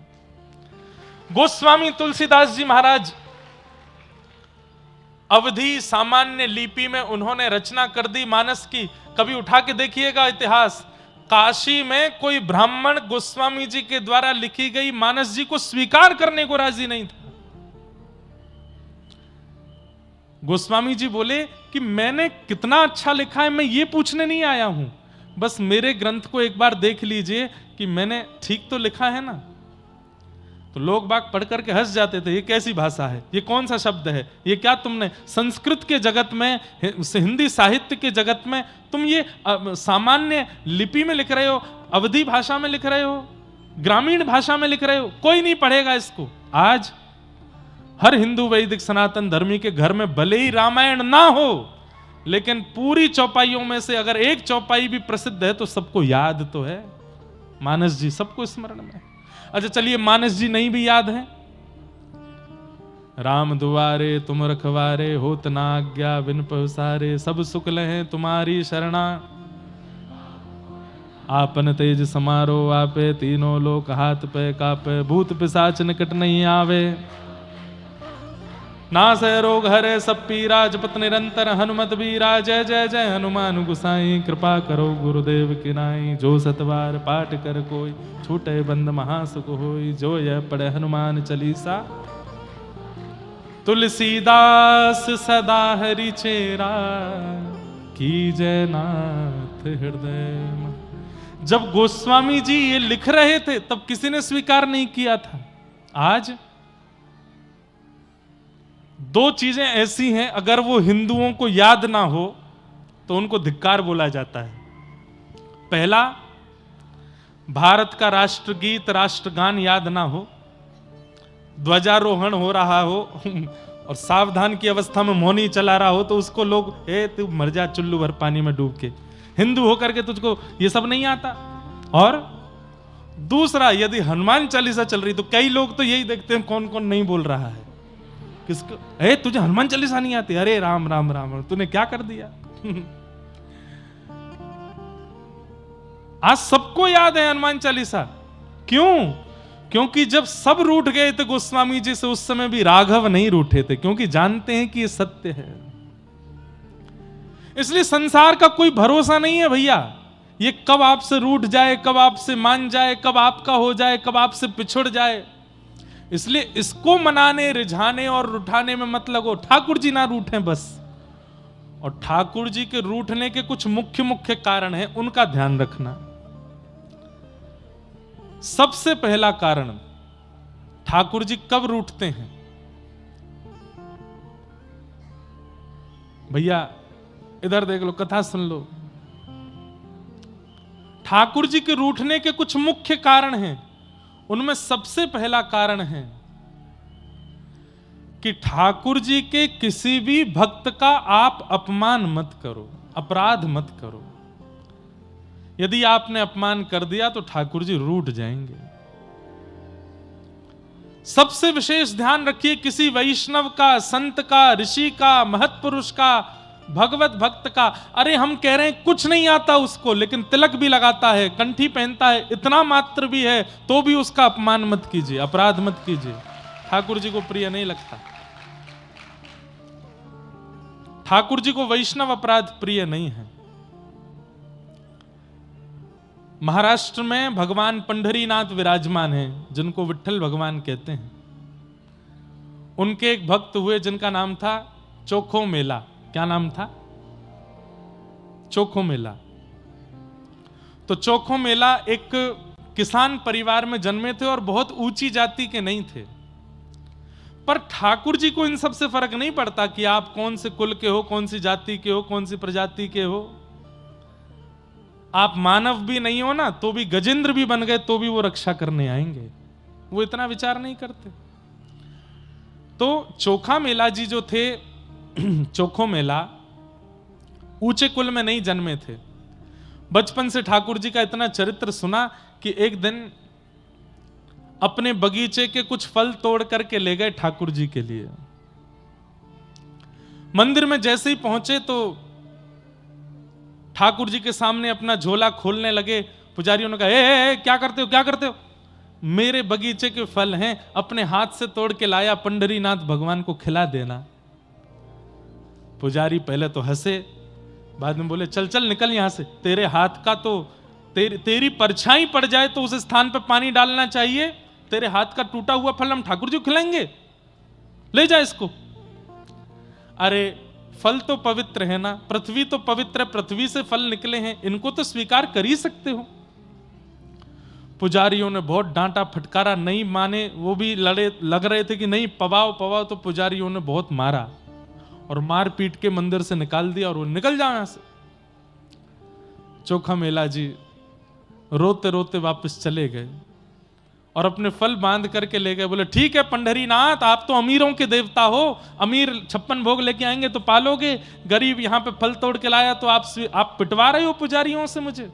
गोस्वामी तुलसीदास जी महाराज अवधि सामान्य लिपि में उन्होंने रचना कर दी मानस की। कभी उठा के देखिएगा इतिहास, काशी में कोई ब्राह्मण गोस्वामी जी के द्वारा लिखी गई मानस जी को स्वीकार करने को राजी नहीं था। गोस्वामी जी बोले कि मैंने कितना अच्छा लिखा है, मैं ये पूछने नहीं आया हूं, बस मेरे ग्रंथ को एक बार देख लीजिए कि मैंने ठीक तो लिखा है ना। तो लोग बाग पढ़ करके हंस जाते थे, ये कैसी भाषा है, ये कौन सा शब्द है, ये क्या तुमने संस्कृत के जगत में, हिंदी साहित्य के जगत में तुम ये सामान्य लिपि में लिख रहे हो, अवधी भाषा में लिख रहे हो, ग्रामीण भाषा में लिख रहे हो, कोई नहीं पढ़ेगा इसको। आज हर हिंदू वैदिक सनातन धर्मी के घर में भले ही रामायण ना हो, लेकिन पूरी चौपाइयों में से अगर एक चौपाई भी प्रसिद्ध है तो सबको याद तो है, मानस जी सबको स्मरण में। अच्छा चलिए, मानस जी नहीं भी याद है। राम दुआरे तुम रखवारे, होत ना आज्ञा बिन पसारे, सब सुख लहे तुम्हारी शरणा, आपन तेज समारो आपे, तीनों लोक हाथ पे कापे, भूत पिशाच निकट नहीं आवे, नास है रोग हरे सब पीरा, जपत निरंतर हनुमत बीरा, जय जय जय हनुमान गुसाई, कृपा करो गुरुदेव की नाई, जो सतवार पाठ कर कोई, छूटे बंद महासुख होई, जो यह पढ़े हनुमान चालीसा, तुलसीदास सदा हरि चेरा, की जय नाथ हृदय। जब गोस्वामी जी ये लिख रहे थे तब किसी ने स्वीकार नहीं किया था। आज दो चीजें ऐसी हैं, अगर वो हिंदुओं को याद ना हो तो उनको धिक्कार बोला जाता है। पहला, भारत का राष्ट्रगीत राष्ट्रगान याद ना हो, ध्वजारोहण हो रहा हो और सावधान की अवस्था में मौनी चला रहा हो तो उसको लोग, ए तू मर जा चुल्लू भर पानी में डूब के, हिंदू होकर के तुझको ये सब नहीं आता। और दूसरा, यदि हनुमान चालीसा चल रही तो कई लोग तो यही देखते हैं कौन कौन नहीं बोल रहा है, किसको, ए तुझे हनुमान चालीसा नहीं आती, अरे राम राम राम, तूने क्या कर दिया। आज सबको याद है हनुमान चालीसा, क्यों? क्योंकि जब सब रूठ गए थे गोस्वामी जी से, उस समय भी राघव नहीं रूठे थे, क्योंकि जानते हैं कि ये सत्य है। इसलिए संसार का कोई भरोसा नहीं है भैया, ये कब आपसे रूठ जाए, कब आपसे मान जाए, कब आपका हो जाए, कब आपसे पिछड़ जाए। इसलिए इसको मनाने, रिझाने और रुठाने में मत लगो। ठाकुर जी ना रूठें बस। और ठाकुर जी के रूठने के कुछ मुख्य मुख्य कारण हैं, उनका ध्यान रखना। सबसे पहला कारण, ठाकुर जी कब रूठते हैं? भैया इधर देख लो, कथा सुन लो। ठाकुर जी के रूठने के कुछ मुख्य कारण हैं, उनमें सबसे पहला कारण है कि ठाकुर जी के किसी भी भक्त का आप अपमान मत करो, अपराध मत करो। यदि आपने अपमान कर दिया तो ठाकुर जी रूठ जाएंगे। सबसे विशेष ध्यान रखिए, किसी वैष्णव का, संत का, ऋषि का, महत्पुरुष का, भगवत भक्त का, अरे हम कह रहे हैं कुछ नहीं आता उसको, लेकिन तिलक भी लगाता है, कंठी पहनता है, इतना मात्र भी है, तो भी उसका अपमान मत कीजिए, अपराध मत कीजिए। ठाकुर जी को प्रिय नहीं लगता। ठाकुर जी को वैष्णव अपराध प्रिय नहीं है। महाराष्ट्र में भगवान पंढरीनाथ विराजमान हैं, जिनको विट्ठल भगवान कहते हैं। उनके एक भक्त हुए जिनका नाम था चोखो मेला। क्या नाम था? चोखो मेला। तो चोखो मेला एक किसान परिवार में जन्मे थे और बहुत ऊंची जाति के नहीं थे। पर ठाकुर जी को इन सब से फर्क नहीं पड़ता कि आप कौन से कुल के हो, कौन सी जाति के हो, कौन सी प्रजाति के हो। आप मानव भी नहीं हो ना, तो भी गजेंद्र भी बन गए तो भी वो रक्षा करने आएंगे। वो इतना विचार नहीं करते। तो चोखा मेला जी जो थे, चोखो मेला ऊंचे कुल में नहीं जन्मे थे। बचपन से ठाकुर जी का इतना चरित्र सुना कि एक दिन अपने बगीचे के कुछ फल तोड़ करके ले गए ठाकुर जी के लिए। मंदिर में जैसे ही पहुंचे तो ठाकुर जी के सामने अपना झोला खोलने लगे। पुजारियों ने कहा, ए, क्या करते हो, क्या करते हो? मेरे बगीचे के फल हैं, अपने हाथ से तोड़ के लाया, पंढरीनाथ भगवान को खिला देना। पुजारी पहले तो हंसे, बाद में बोले, चल चल निकल यहां से, तेरे हाथ का तो तेरी परछाई पड़ जाए तो उस स्थान पर पानी डालना चाहिए। तेरे हाथ का टूटा हुआ फल हम ठाकुर जी को खिलाएंगे, ले जा इसको। अरे फल तो पवित्र है ना, पृथ्वी तो पवित्र है, पृथ्वी से फल निकले हैं, इनको तो स्वीकार कर ही सकते हो। पुजारियों ने बहुत डांटा फटकारा, नहीं माने, वो भी लग रहे थे कि नहीं पवाओ पवाओ, तो पुजारियों ने बहुत मारा और मार पीट के मंदिर से निकाल दिया और वो निकल जाओ यहां से। चोखा मेला जी रोते रोते वापस चले गए और अपने फल बांध करके ले गए। बोले ठीक है पंढरीनाथ, आप तो अमीरों के देवता हो, अमीर 56 भोग लेके आएंगे तो पालोगे, गरीब यहां पे फल तोड़ के लाया तो आप पिटवा रहे हो पुजारियों से मुझे।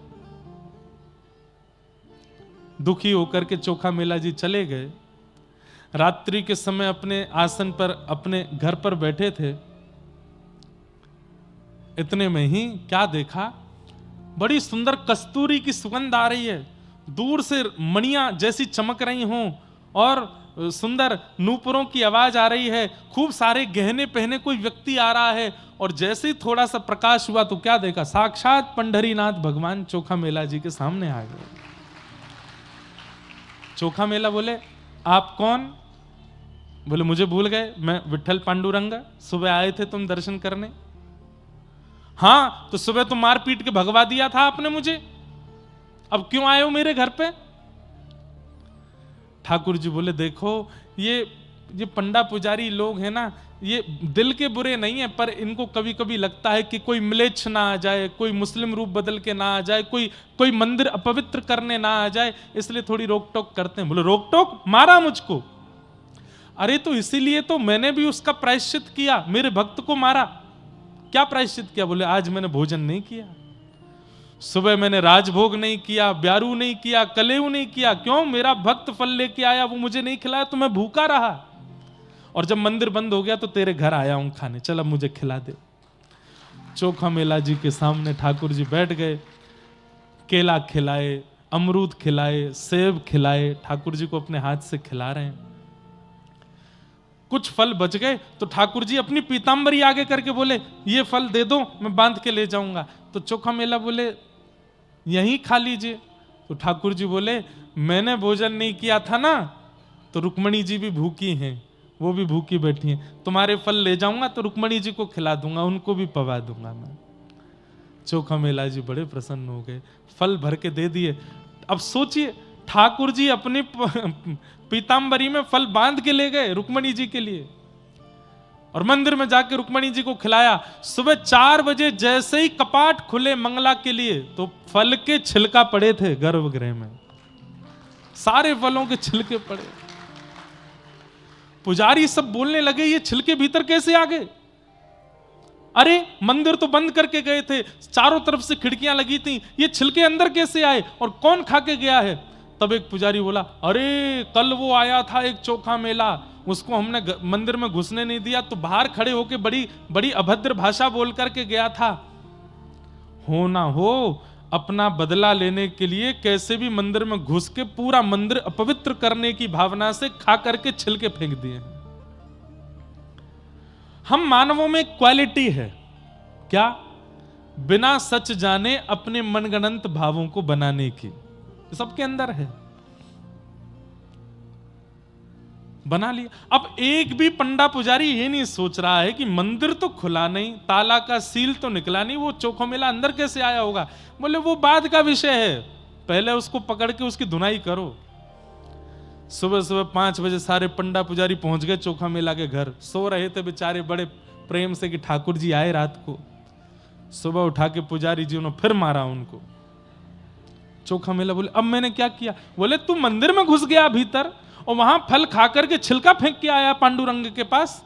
दुखी होकर के चोखा मेला जी चले गए। रात्रि के समय अपने आसन पर अपने घर पर बैठे थे। इतने में ही क्या देखा, बड़ी सुंदर कस्तूरी की सुगंध आ रही है, दूर से मणियां जैसी चमक रही हों और सुंदर नूपुरों की आवाज आ रही है, खूब सारे गहने पहने कोई व्यक्ति आ रहा है। और जैसे ही थोड़ा सा प्रकाश हुआ तो क्या देखा, साक्षात पंढरीनाथ भगवान चोखा मेला जी के सामने आ गए। चोखा मेला बोले आप कौन? बोले मुझे भूल गए, मैं विठल पांडुरंग, सुबह आए थे तुम दर्शन करने। हाँ तो सुबह तो मार पीट के भगवा दिया था आपने मुझे, अब क्यों आए हो मेरे घर पे? ठाकुर जी बोले देखो ये पंडा पुजारी लोग हैं ना, ये दिल के बुरे नहीं है, पर इनको कभी कभी लगता है कि कोई म्लेच्छ ना आ जाए, कोई मुस्लिम रूप बदल के ना आ जाए, कोई मंदिर अपवित्र करने ना आ जाए, इसलिए थोड़ी रोक टोक करते हैं। बोले रोक टोक? मारा मुझको? अरे तो इसीलिए तो मैंने भी उसका प्रायश्चित किया, मेरे भक्त को मारा। क्या प्रायश्चित किया? बोले आज मैंने भोजन नहीं किया, सुबह मैंने राजभोग नहीं किया, ब्यारू नहीं किया, कलेऊ नहीं किया। क्यों? मेरा भक्त फल लेके आया, वो मुझे नहीं खिलाया तो मैं भूखा रहा, और जब मंदिर बंद हो गया तो तेरे घर आया हूं खाने, चल अब मुझे खिला दे। चोखा मेला जी के सामने ठाकुर जी बैठ गए, केला खिलाए, अमरूद खिलाए, सेब खिलाए, ठाकुर जी को अपने हाथ से खिला रहे हैं। कुछ फल बच गए तो ठाकुर जी अपनी पीतांबरी आगे करके बोले ये फल दे दो, मैं बांध के ले जाऊंगा। तो चोखा मेला बोले यहीं खा लीजिए। तो ठाकुर जी बोले मैंने भोजन नहीं किया था ना, तो रुक्मणी जी भी भूखी हैं, वो भी भूखी बैठी हैं, तुम्हारे फल ले जाऊंगा तो रुक्मणी जी को खिला दूंगा, उनको भी पवा दूंगा मैं। चोखा मेला जी बड़े प्रसन्न हो गए, फल भर के दे दिए। अब सोचिए ठाकुर जी अपनी पीतांबरी में फल बांध के ले गए रुक्मणी जी के लिए, और मंदिर में जाके रुक्मणी जी को खिलाया। सुबह 4 बजे जैसे ही कपाट खुले मंगला के लिए, तो फल के छिलका पड़े थे गर्भगृह में, सारे फलों के छिलके पड़े। पुजारी सब बोलने लगे ये छिलके भीतर कैसे आ गए? अरे मंदिर तो बंद करके गए थे, चारों तरफ से खिड़कियां लगी थी, ये छिलके अंदर कैसे आए और कौन खा के गया है? तब एक पुजारी बोला अरे कल वो आया था एक चोखा मेला, उसको हमने मंदिर में घुसने नहीं दिया, तो बाहर खड़े होके बड़ी बड़ी अभद्र भाषा बोल करके गया था। हो ना हो अपना बदला लेने के लिए कैसे भी मंदिर में घुस के पूरा मंदिर अपवित्र करने की भावना से खा करके छिलके फेंक दिए। हम मानवों में क्वालिटी है क्या? बिना सच जाने अपने मनगणंत भावों को बनाने की, सबके अंदर है, बना लिया। अब एक भी पंडा पुजारी ये नहीं सोच रहा है कि मंदिर तो खुला नहीं, ताला का सील तो निकला नहीं, वो चोखा मेला अंदर कैसे आया होगा। बोले वो बाद का विषय है, पहले उसको पकड़ के उसकी धुनाई करो। सुबह सुबह 5 बजे सारे पंडा पुजारी पहुंच गए चोखा मेला के घर। सो रहे थे बेचारे बड़े प्रेम से कि ठाकुर जी आए रात को। सुबह उठा के पुजारी जी ने फिर मारा उनको। चोखा मेला बोले अब मैंने क्या किया? बोले तू मंदिर में घुस गया भीतर और वहां फल खा करके छिलका फेंक के आया पांडुरंग के पास।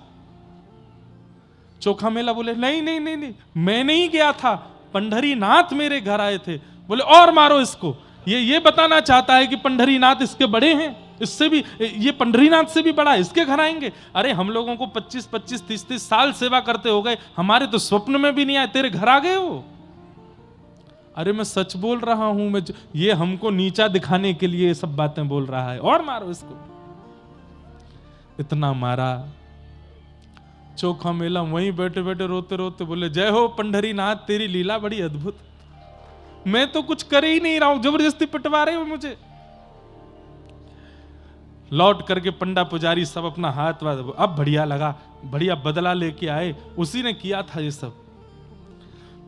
चोखा मेला बोले नहीं नहीं नहीं नहीं, मैं नहीं गया था, पंढरीनाथ मेरे घर आए थे। बोले और मारो इसको, ये बताना चाहता है कि पंढरीनाथ इसके बड़े हैं, इससे भी ये पंढरीनाथ से भी बड़ा, इसके घर आएंगे। अरे हम लोगों को 25-25 30-30 साल सेवा करते हो गए, हमारे तो स्वप्न में भी नहीं आए, तेरे घर आ गए हो। अरे मैं सच बोल रहा हूं, मैं ये हमको नीचा दिखाने के लिए ये सब बातें बोल रहा है, और मारो इसको। इतना मारा। चोखा मेला वहीं बैठे बैठे रोते रोते बोले जय हो पंढरीनाथ, तेरी लीला बड़ी अद्भुत। मैं तो कुछ कर ही नहीं रहा हूं, जबरदस्ती पिटवा रहे हो मुझे। लौट करके पंडा पुजारी सब अपना हाथ अब बढ़िया लगा, बढ़िया बदला लेके आए, उसी ने किया था ये सब।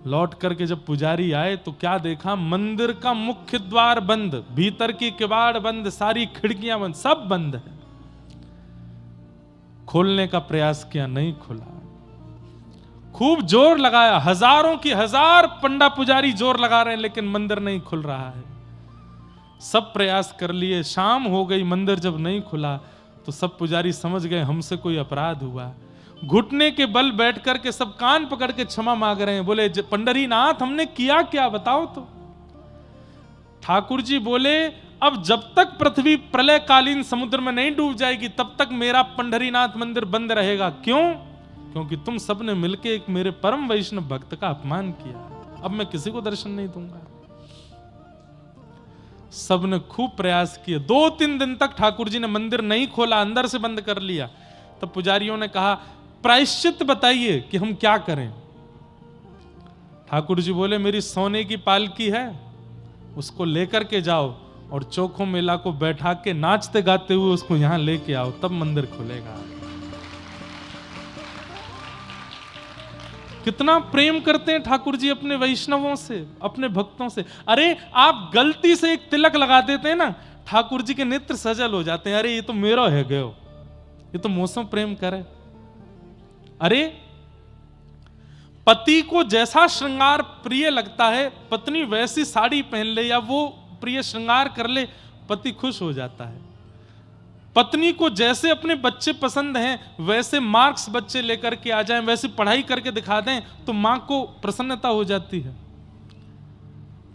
लौट करके जब पुजारी आए तो क्या देखा, मंदिर का मुख्य द्वार बंद, भीतर की किवाड़ बंद, सारी खिड़कियां बंद, सब बंद है। खोलने का प्रयास किया, नहीं खुला। खूब जोर लगाया, हजारों की हजार पंडा पुजारी जोर लगा रहे हैं, लेकिन मंदिर नहीं खुल रहा है। सब प्रयास कर लिए, शाम हो गई, मंदिर जब नहीं खुला तो सब पुजारी समझ गए हमसे कोई अपराध हुआ। घुटने के बल बैठ करके सब कान पकड़ के क्षमा मांग रहे हैं। बोले पंडरीनाथ हमने किया क्या, बताओ तो। ठाकुर जी बोले अब जब तक पृथ्वी प्रलयकालीन समुद्र में नहीं डूब जाएगी तब तक मेरा पंडरीनाथ मंदिर बंद रहेगा। क्यों? क्योंकि तुम सबने मिलके एक मेरे परम वैष्णव भक्त का अपमान किया। अब मैं किसी को दर्शन नहीं दूंगा। सबने खूब प्रयास किए। 2-3 दिन तक ठाकुर जी ने मंदिर नहीं खोला, अंदर से बंद कर लिया। तब पुजारियों ने कहा प्रायश्चित बताइए कि हम क्या करें। ठाकुर जी बोले मेरी सोने की पालकी है, उसको लेकर के जाओ और चोखो मेला को बैठा के नाचते गाते हुए उसको यहां लेके आओ, तब मंदिर खुलेगा। कितना प्रेम करते हैं ठाकुर जी अपने वैष्णवों से, अपने भक्तों से। अरे आप गलती से एक तिलक लगा देते हैं ना, ठाकुर जी के नेत्र सजल हो जाते हैं। अरे ये तो मेरा है गयो, ये तो मौसम प्रेम करे। अरे पति को जैसा श्रृंगार प्रिय लगता है, पत्नी वैसी साड़ी पहन ले या वो प्रिय श्रृंगार कर ले, पति खुश हो जाता है। पत्नी को जैसे अपने बच्चे पसंद हैं वैसे मार्क्स बच्चे लेकर के आ जाएं, वैसे पढ़ाई करके दिखा दें तो मां को प्रसन्नता हो जाती है।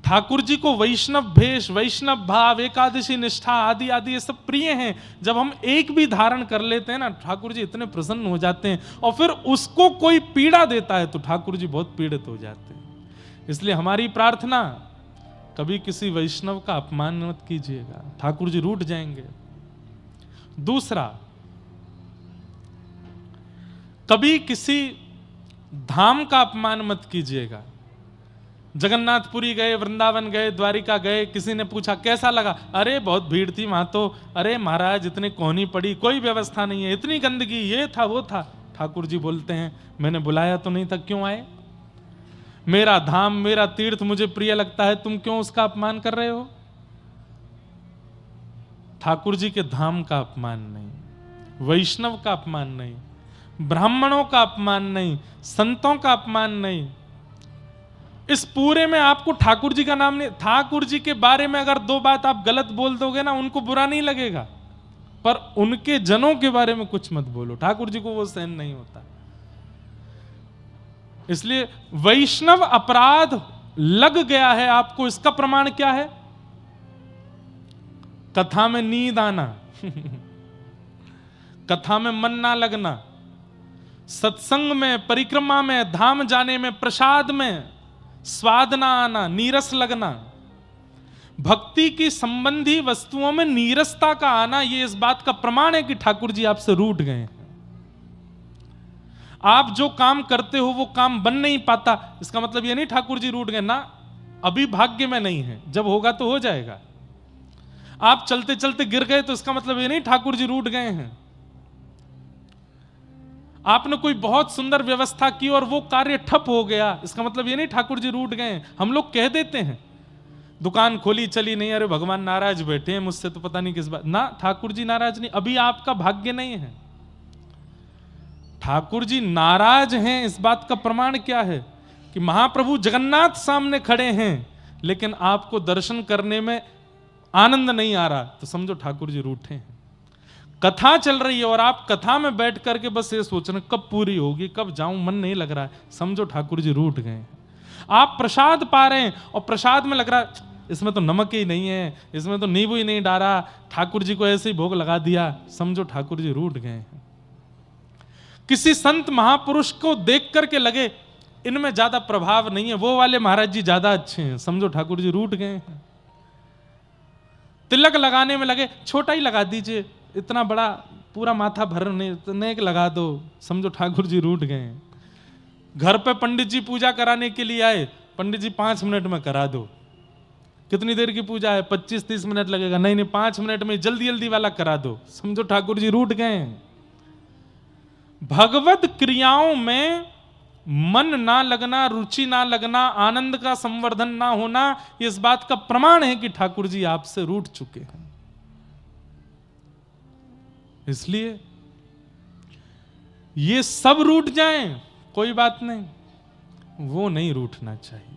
ठाकुर जी को वैष्णव भेष, वैष्णव भाव, एकादशी निष्ठा आदि आदि ये सब प्रिय हैं। जब हम एक भी धारण कर लेते हैं ना, ठाकुर जी इतने प्रसन्न हो जाते हैं। और फिर उसको कोई पीड़ा देता है तो ठाकुर जी बहुत पीड़ित हो जाते हैं। इसलिए हमारी प्रार्थना, कभी किसी वैष्णव का अपमान मत कीजिएगा, ठाकुर जी रूठ जाएंगे। दूसरा, कभी किसी धाम का अपमान मत कीजिएगा। जगन्नाथपुरी गए, वृंदावन गए, द्वारिका गए, किसी ने पूछा कैसा लगा, अरे बहुत भीड़ थी वहां तो, अरे महाराज इतनी कोहनी पड़ी, कोई व्यवस्था नहीं है, इतनी गंदगी, ये था वो था। ठाकुर जी बोलते हैं मैंने बुलाया तो नहीं था, क्यों आए? मेरा धाम, मेरा तीर्थ मुझे प्रिय लगता है, तुम क्यों उसका अपमान कर रहे हो? ठाकुर जी के धाम का अपमान नहीं, वैष्णव का अपमान नहीं, ब्राह्मणों का अपमान नहीं, संतों का अपमान नहीं। इस पूरे में आपको ठाकुर जी का नाम नहीं, ठाकुर जी के बारे में अगर 2 बात आप गलत बोल दोगे ना, उनको बुरा नहीं लगेगा, पर उनके जनों के बारे में कुछ मत बोलो, ठाकुर जी को वो सहन नहीं होता। इसलिए वैष्णव अपराध लग गया है आपको, इसका प्रमाण क्या है? कथा में नींद आना, कथा में मन ना लगना, सत्संग में, परिक्रमा में, धाम जाने में, प्रसाद में स्वाद ना आना, नीरस लगना, भक्ति की संबंधी वस्तुओं में नीरसता का आना, ये इस बात का प्रमाण है कि ठाकुर जी आपसे रूठ गए हैं। आप जो काम करते हो वो काम बन नहीं पाता, इसका मतलब ये नहीं ठाकुर जी रूठ गए ना, अभी भाग्य में नहीं है, जब होगा तो हो जाएगा। आप चलते चलते गिर गए तो इसका मतलब ये नहीं ठाकुर जी रूठ गए हैं। आपने कोई बहुत सुंदर व्यवस्था की और वो कार्य ठप हो गया, इसका मतलब ये नहीं ठाकुर जी रूठ गए हैं। हम लोग कह देते हैं दुकान खोली चली नहीं, अरे भगवान नाराज बैठे हैं मुझसे तो पता नहीं किस बात, ना ठाकुर जी नाराज नहीं, अभी आपका भाग्य नहीं है। ठाकुर जी नाराज हैं, इस बात का प्रमाण क्या है कि महाप्रभु जगन्नाथ सामने खड़े हैं लेकिन आपको दर्शन करने में आनंद नहीं आ रहा, तो समझो ठाकुर जी रूठे हैं। कथा चल रही है और आप कथा में बैठ करके बस ये सोच रहे कब पूरी होगी, कब जाऊं, मन नहीं लग रहा है, समझो ठाकुर जी रूठ गए हैं। आप प्रसाद पा रहे हैं और प्रसाद में लग रहा है इसमें तो नमक ही नहीं है, इसमें तो नींबू ही नहीं डाला, ठाकुर जी को ऐसे ही भोग लगा दिया, समझो ठाकुर जी रूठ गए हैं। किसी संत महापुरुष को देख करके लगे इनमें ज्यादा प्रभाव नहीं है, वो वाले महाराज जी ज्यादा अच्छे हैं, समझो ठाकुर जी रूठ गए हैं। तिलक लगाने में लगे छोटा ही लगा दीजिए, इतना बड़ा पूरा माथा भरने लगा दो, समझो ठाकुर जी रूठ गए हैं। घर पे पंडित जी पूजा कराने के लिए आए, पंडित जी 5 मिनट में करा दो, कितनी देर की पूजा है? 25-30 मिनट लगेगा। नहीं नहीं, 5 मिनट में जल्दी जल्दी वाला करा दो। समझो ठाकुर जी रूठ गए। भगवत क्रियाओं में मन ना लगना, रुचि ना लगना, आनंद का संवर्धन ना होना, इस बात का प्रमाण है कि ठाकुर जी आपसे रूठ चुके हैं। इसलिए ये सब रूठ जाएं कोई बात नहीं, वो नहीं रूठना चाहिए।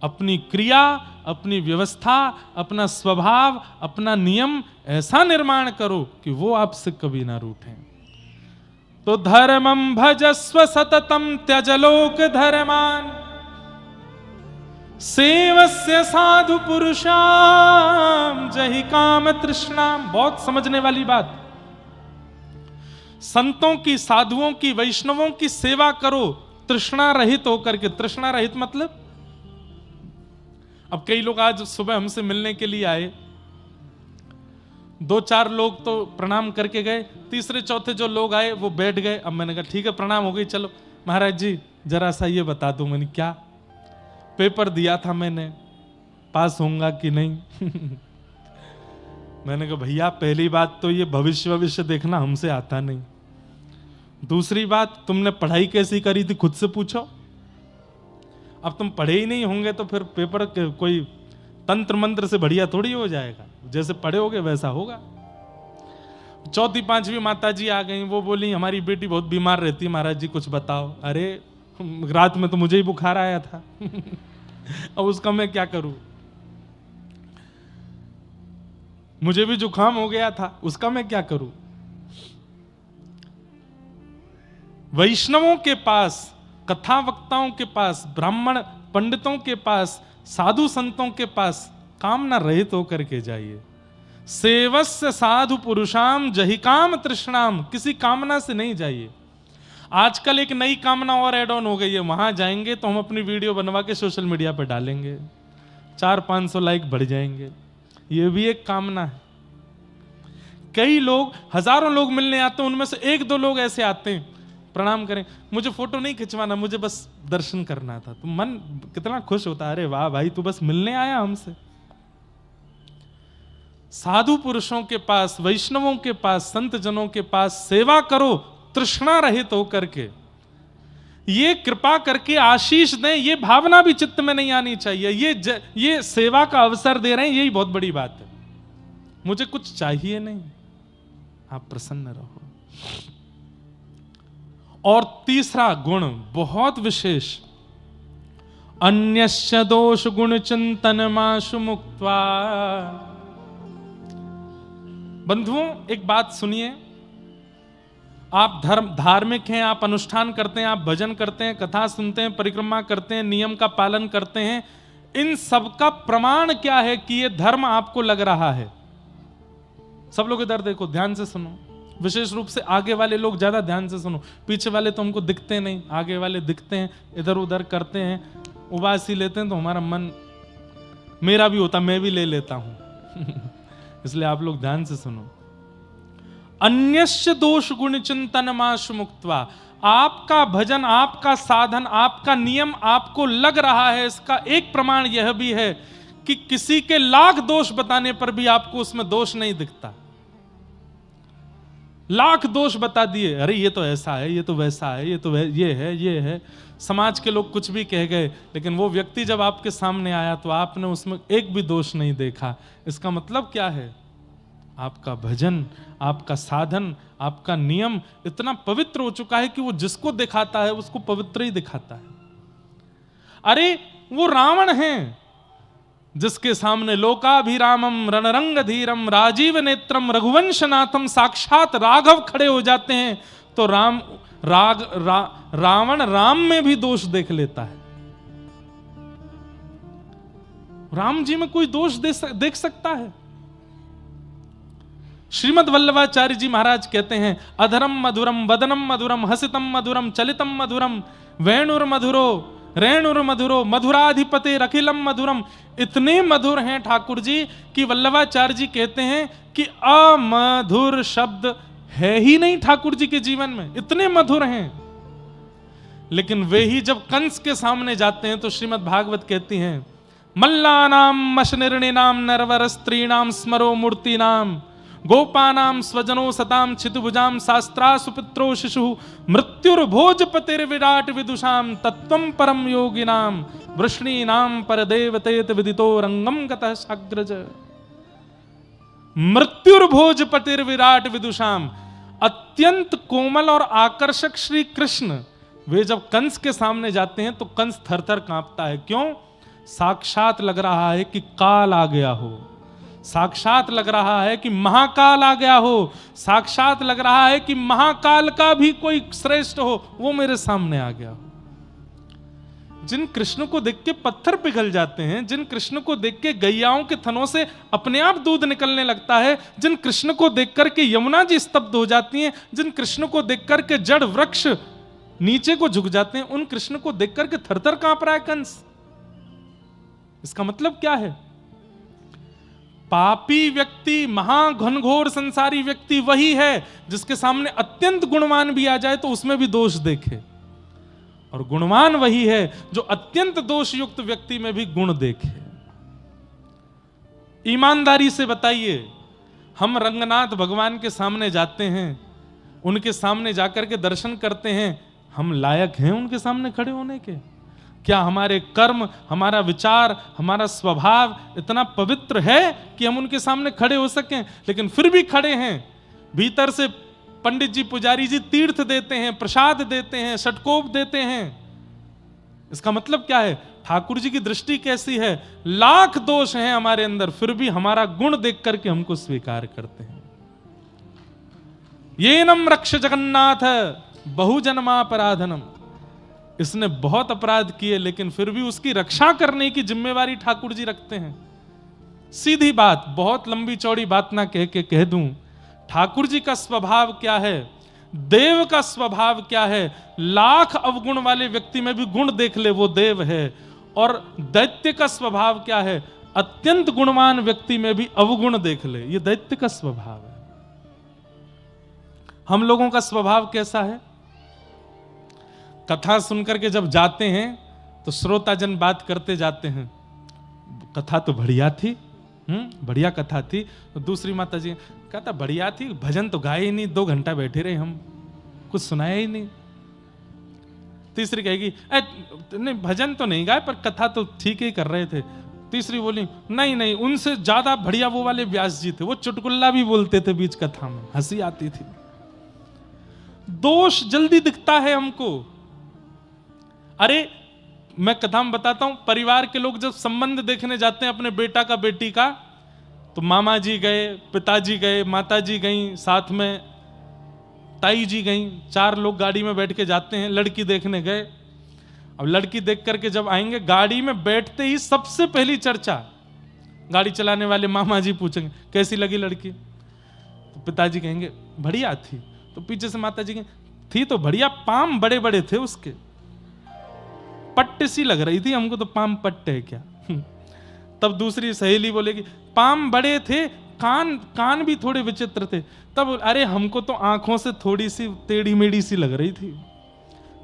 अपनी क्रिया, अपनी व्यवस्था, अपना स्वभाव, अपना नियम ऐसा निर्माण करो कि वो आपसे कभी ना रूठें। तो धर्मं भजस्व सततम त्यज लोक धर्मान, सेवस्य साधु पुरुषाम जहि काम तृष्णाम। बहुत समझने वाली बात। संतों की, साधुओं की, वैष्णवों की सेवा करो तृष्णा रहित होकर के। तृष्णा रहित मतलब, अब कई लोग आज सुबह हमसे मिलने के लिए आए, 2-4 लोग तो प्रणाम करके गए, तीसरे चौथे जो लोग आए वो बैठ गए। अब मैंने कहा ठीक है प्रणाम हो गई, चलो महाराज जी जरा सा ये बता दो। मैंने क्या, पेपर दिया था मैंने, पास होऊंगा कि नहीं? मैंने कहा भैया पहली बात तो ये भविष्य देखना हमसे आता नहीं। दूसरी बात, तुमने पढ़ाई कैसी करी थी खुद से पूछो। अब तुम पढ़े ही नहीं होंगे तो फिर पेपर कोई तंत्र मंत्र से बढ़िया थोड़ी हो जाएगा, जैसे पढ़े होगे वैसा होगा। 4वीं 5वीं माता जी आ गई, वो बोली हमारी बेटी बहुत बीमार रहती है महाराज जी कुछ बताओ। अरे रात में तो मुझे ही बुखार आया था। अब उसका मैं क्या करूं? मुझे भी जुकाम हो गया था, उसका मैं क्या करूं? वैष्णवों के पास, कथा वक्ताओं के पास, ब्राह्मण पंडितों के पास, साधु संतों के पास कामना रहित होकर के जाइए। सेवस्य साधु पुरुषाम जहि काम तृष्णाम, किसी कामना से नहीं जाइए। आजकल एक नई कामना और ऐड ऑन हो गई है, वहां जाएंगे तो हम अपनी वीडियो बनवा के सोशल मीडिया पर डालेंगे, 400-500 लाइक बढ़ जाएंगे। ये भी एक कामना है। कई लोग, हजारों लोग मिलने आते हैं, उनमें से 1-2 लोग ऐसे आते हैं प्रणाम करें, मुझे फोटो नहीं खिंचवाना, मुझे बस दर्शन करना था। तो मन कितना खुश होता है, अरे वाह भाई तू बस मिलने आया हमसे। साधु पुरुषों के पास, वैष्णवों के पास, संत जनों के पास सेवा करो तृष्णा रहित होकर के। ये कृपा करके आशीष दें, ये भावना भी चित्त में नहीं आनी चाहिए। ये सेवा का अवसर दे रहे हैं, यही बहुत बड़ी बात है। मुझे कुछ चाहिए नहीं, आप प्रसन्न रहो। और तीसरा गुण बहुत विशेष, अन्यस्य दोष गुण चिंतन माशु मुक्त्वा। बंधुओं एक बात सुनिए, आप धार्मिक हैं, आप अनुष्ठान करते हैं, आप भजन करते हैं, कथा सुनते हैं, परिक्रमा करते हैं, नियम का पालन करते हैं, इन सब का प्रमाण क्या है कि ये धर्म आपको लग रहा है? सब लोग इधर देखो, ध्यान से सुनो, विशेष रूप से आगे वाले लोग ज्यादा ध्यान से सुनो। पीछे वाले तो हमको दिखते नहीं, आगे वाले दिखते हैं, इधर उधर करते हैं, उबासी लेते हैं, तो हमारा मन, मेरा भी होता, मैं भी ले लेता हूं। इसलिए आप लोग ध्यान से सुनो। अन्यस्य दोष गुण चिंतन माशु मुक्त्वा। आपका भजन, आपका साधन, आपका नियम आपको लग रहा है, इसका एक प्रमाण यह भी है कि किसी के लाख दोष बताने पर भी आपको उसमें दोष नहीं दिखता। लाख दोष बता दिए, अरे ये तो ऐसा है, ये तो वैसा है, ये तो ये है। समाज के लोग कुछ भी कह गए, लेकिन वो व्यक्ति जब आपके सामने आया तो आपने उसमें एक भी दोष नहीं देखा। इसका मतलब क्या है? आपका भजन, आपका साधन, आपका नियम इतना पवित्र हो चुका है कि वो जिसको दिखाता है उसको पवित्र ही दिखाता है। अरे वो रावण है जिसके सामने लोकाभिरामम रणरंग धीरम राजीव नेत्रम रघुवंशनाथम साक्षात राघव खड़े हो जाते हैं, तो रावण राम में भी दोष देख लेता है। राम जी में कोई दोष देख सकता है? श्रीमद् वल्लभाचार्य जी महाराज कहते हैं, अधरम मधुरम वदनम मधुरम हसितम मधुरम चलितम मधुरम वेणुर्मधुरो रेणुर्मधुरो मधुराधिपते रखिलम मधुरम। इतने मधुर हैं ठाकुर जी कि वल्लभाचार्य जी कहते हैं कि अमधुर शब्द है ही नहीं ठाकुर जी के जीवन में, इतने मधुर हैं। लेकिन वे ही जब कंस के सामने जाते हैं तो श्रीमद् भागवत कहती हैं, मल्लानां मशनिर्णिनां नरवर स्त्रीणां स्मरो मूर्तीनां गोपानां स्वजनो सतां छितुभुजां शास्त्रा सुपुत्रो शिशु मृत्युर्भोजपतिर्विराट विदुषां तत्त्वं परम योगिनां वृष्णीनां परदेवतेत विदितो रंगम गतः साग्रज। मृत्युर्भोजपतिर्विराट विदुषां, अत्यंत कोमल और आकर्षक श्री कृष्ण वे जब कंस के सामने जाते हैं तो कंस थरथर कांपता है। क्यों? साक्षात लग रहा है कि काल आ गया हो, साक्षात लग रहा है कि महाकाल आ गया हो, साक्षात लग रहा है कि महाकाल का भी कोई श्रेष्ठ हो वो मेरे सामने आ गया हो। जिन कृष्ण को देख के पत्थर पिघल जाते हैं, जिन कृष्ण को देख के गैयाओं के थनों से अपने आप दूध निकलने लगता है, जिन कृष्ण को देख करके यमुना जी स्तब्ध हो जाती हैं, जिन कृष्ण को देख करके जड़ वृक्ष नीचे को झुक जाते हैं, उन कृष्ण को देख करके थरथर कांप रहा है कंस। इसका मतलब क्या है? पापी व्यक्ति, महाघनघोर संसारी व्यक्ति वही है जिसके सामने अत्यंत गुणवान भी आ जाए तो उसमें भी दोष देखे, और गुणवान वही है जो अत्यंत दोषयुक्त व्यक्ति में भी गुण देखे। ईमानदारी से बताइए, हम रंगनाथ भगवान के सामने जाते हैं, उनके सामने जाकर के दर्शन करते हैं, हम लायक हैं उनके सामने खड़े होने के? क्या हमारे कर्म, हमारा विचार, हमारा स्वभाव इतना पवित्र है कि हम उनके सामने खड़े हो सकें? लेकिन फिर भी खड़े हैं। भीतर से पंडित जी, पुजारी जी तीर्थ देते हैं, प्रसाद देते हैं, षटकोप देते हैं। इसका मतलब क्या है? ठाकुर जी की दृष्टि कैसी है? लाख दोष हैं हमारे अंदर, फिर भी हमारा गुण देख करके हमको स्वीकार करते हैं। येनम रक्ष जगन्नाथ बहुजन्मापराधनम, इसने बहुत अपराध किए लेकिन फिर भी उसकी रक्षा करने की जिम्मेवारी ठाकुर जी रखते हैं। सीधी बात, बहुत लंबी चौड़ी बात ना कह के कह दूं, ठाकुर जी का स्वभाव क्या है, देव का स्वभाव क्या है? लाख अवगुण वाले व्यक्ति में भी गुण देख ले वो देव है। और दैत्य का स्वभाव क्या है? अत्यंत गुणवान व्यक्ति में भी अवगुण देख ले, ये दैत्य का स्वभाव है। हम लोगों का स्वभाव कैसा है? कथा सुनकर के जब जाते हैं तो श्रोताजन बात करते जाते हैं, कथा तो बढ़िया थी, बढ़िया कथा थी। तो दूसरी माता जी कहता बढ़िया थी, भजन तो गाए ही नहीं, 2 घंटा बैठे रहे हम, कुछ सुनाया ही नहीं। तीसरी कहेगी नहीं भजन तो नहीं गाए पर कथा तो ठीक ही कर रहे थे। तीसरी बोली नहीं नहीं, उनसे ज्यादा बढ़िया वो वाले व्यास जी थे, वो चुटकुल्ला भी बोलते थे बीच कथा में, हंसी आती थी। दोष जल्दी दिखता है हमको। अरे मैं कथा में बताता हूं, परिवार के लोग जब संबंध देखने जाते हैं अपने बेटा का बेटी का, तो मामा जी गए, पिताजी गए, माता जी गई, साथ में ताई जी गई, 4 लोग गाड़ी में बैठ के जाते हैं, लड़की देखने गए। अब लड़की देख करके जब आएंगे, गाड़ी में बैठते ही सबसे पहली चर्चा गाड़ी चलाने वाले मामा जी पूछेंगे कैसी लगी लड़की? तो पिताजी कहेंगे बढ़िया थी। तो पीछे से माता जी कहेंगे थी तो बढ़िया, पाम बड़े बड़े थे उसके, पट्टे सी लग रही थी हमको तो, पाम पट्टे है क्या? तब दूसरी सहेली बोलेगी पाम बड़े थे, कान भी थोड़े विचित्र थे। तब अरे हमको तो आंखों से थोड़ी सी टेढ़ी मेढ़ी सी लग रही थी।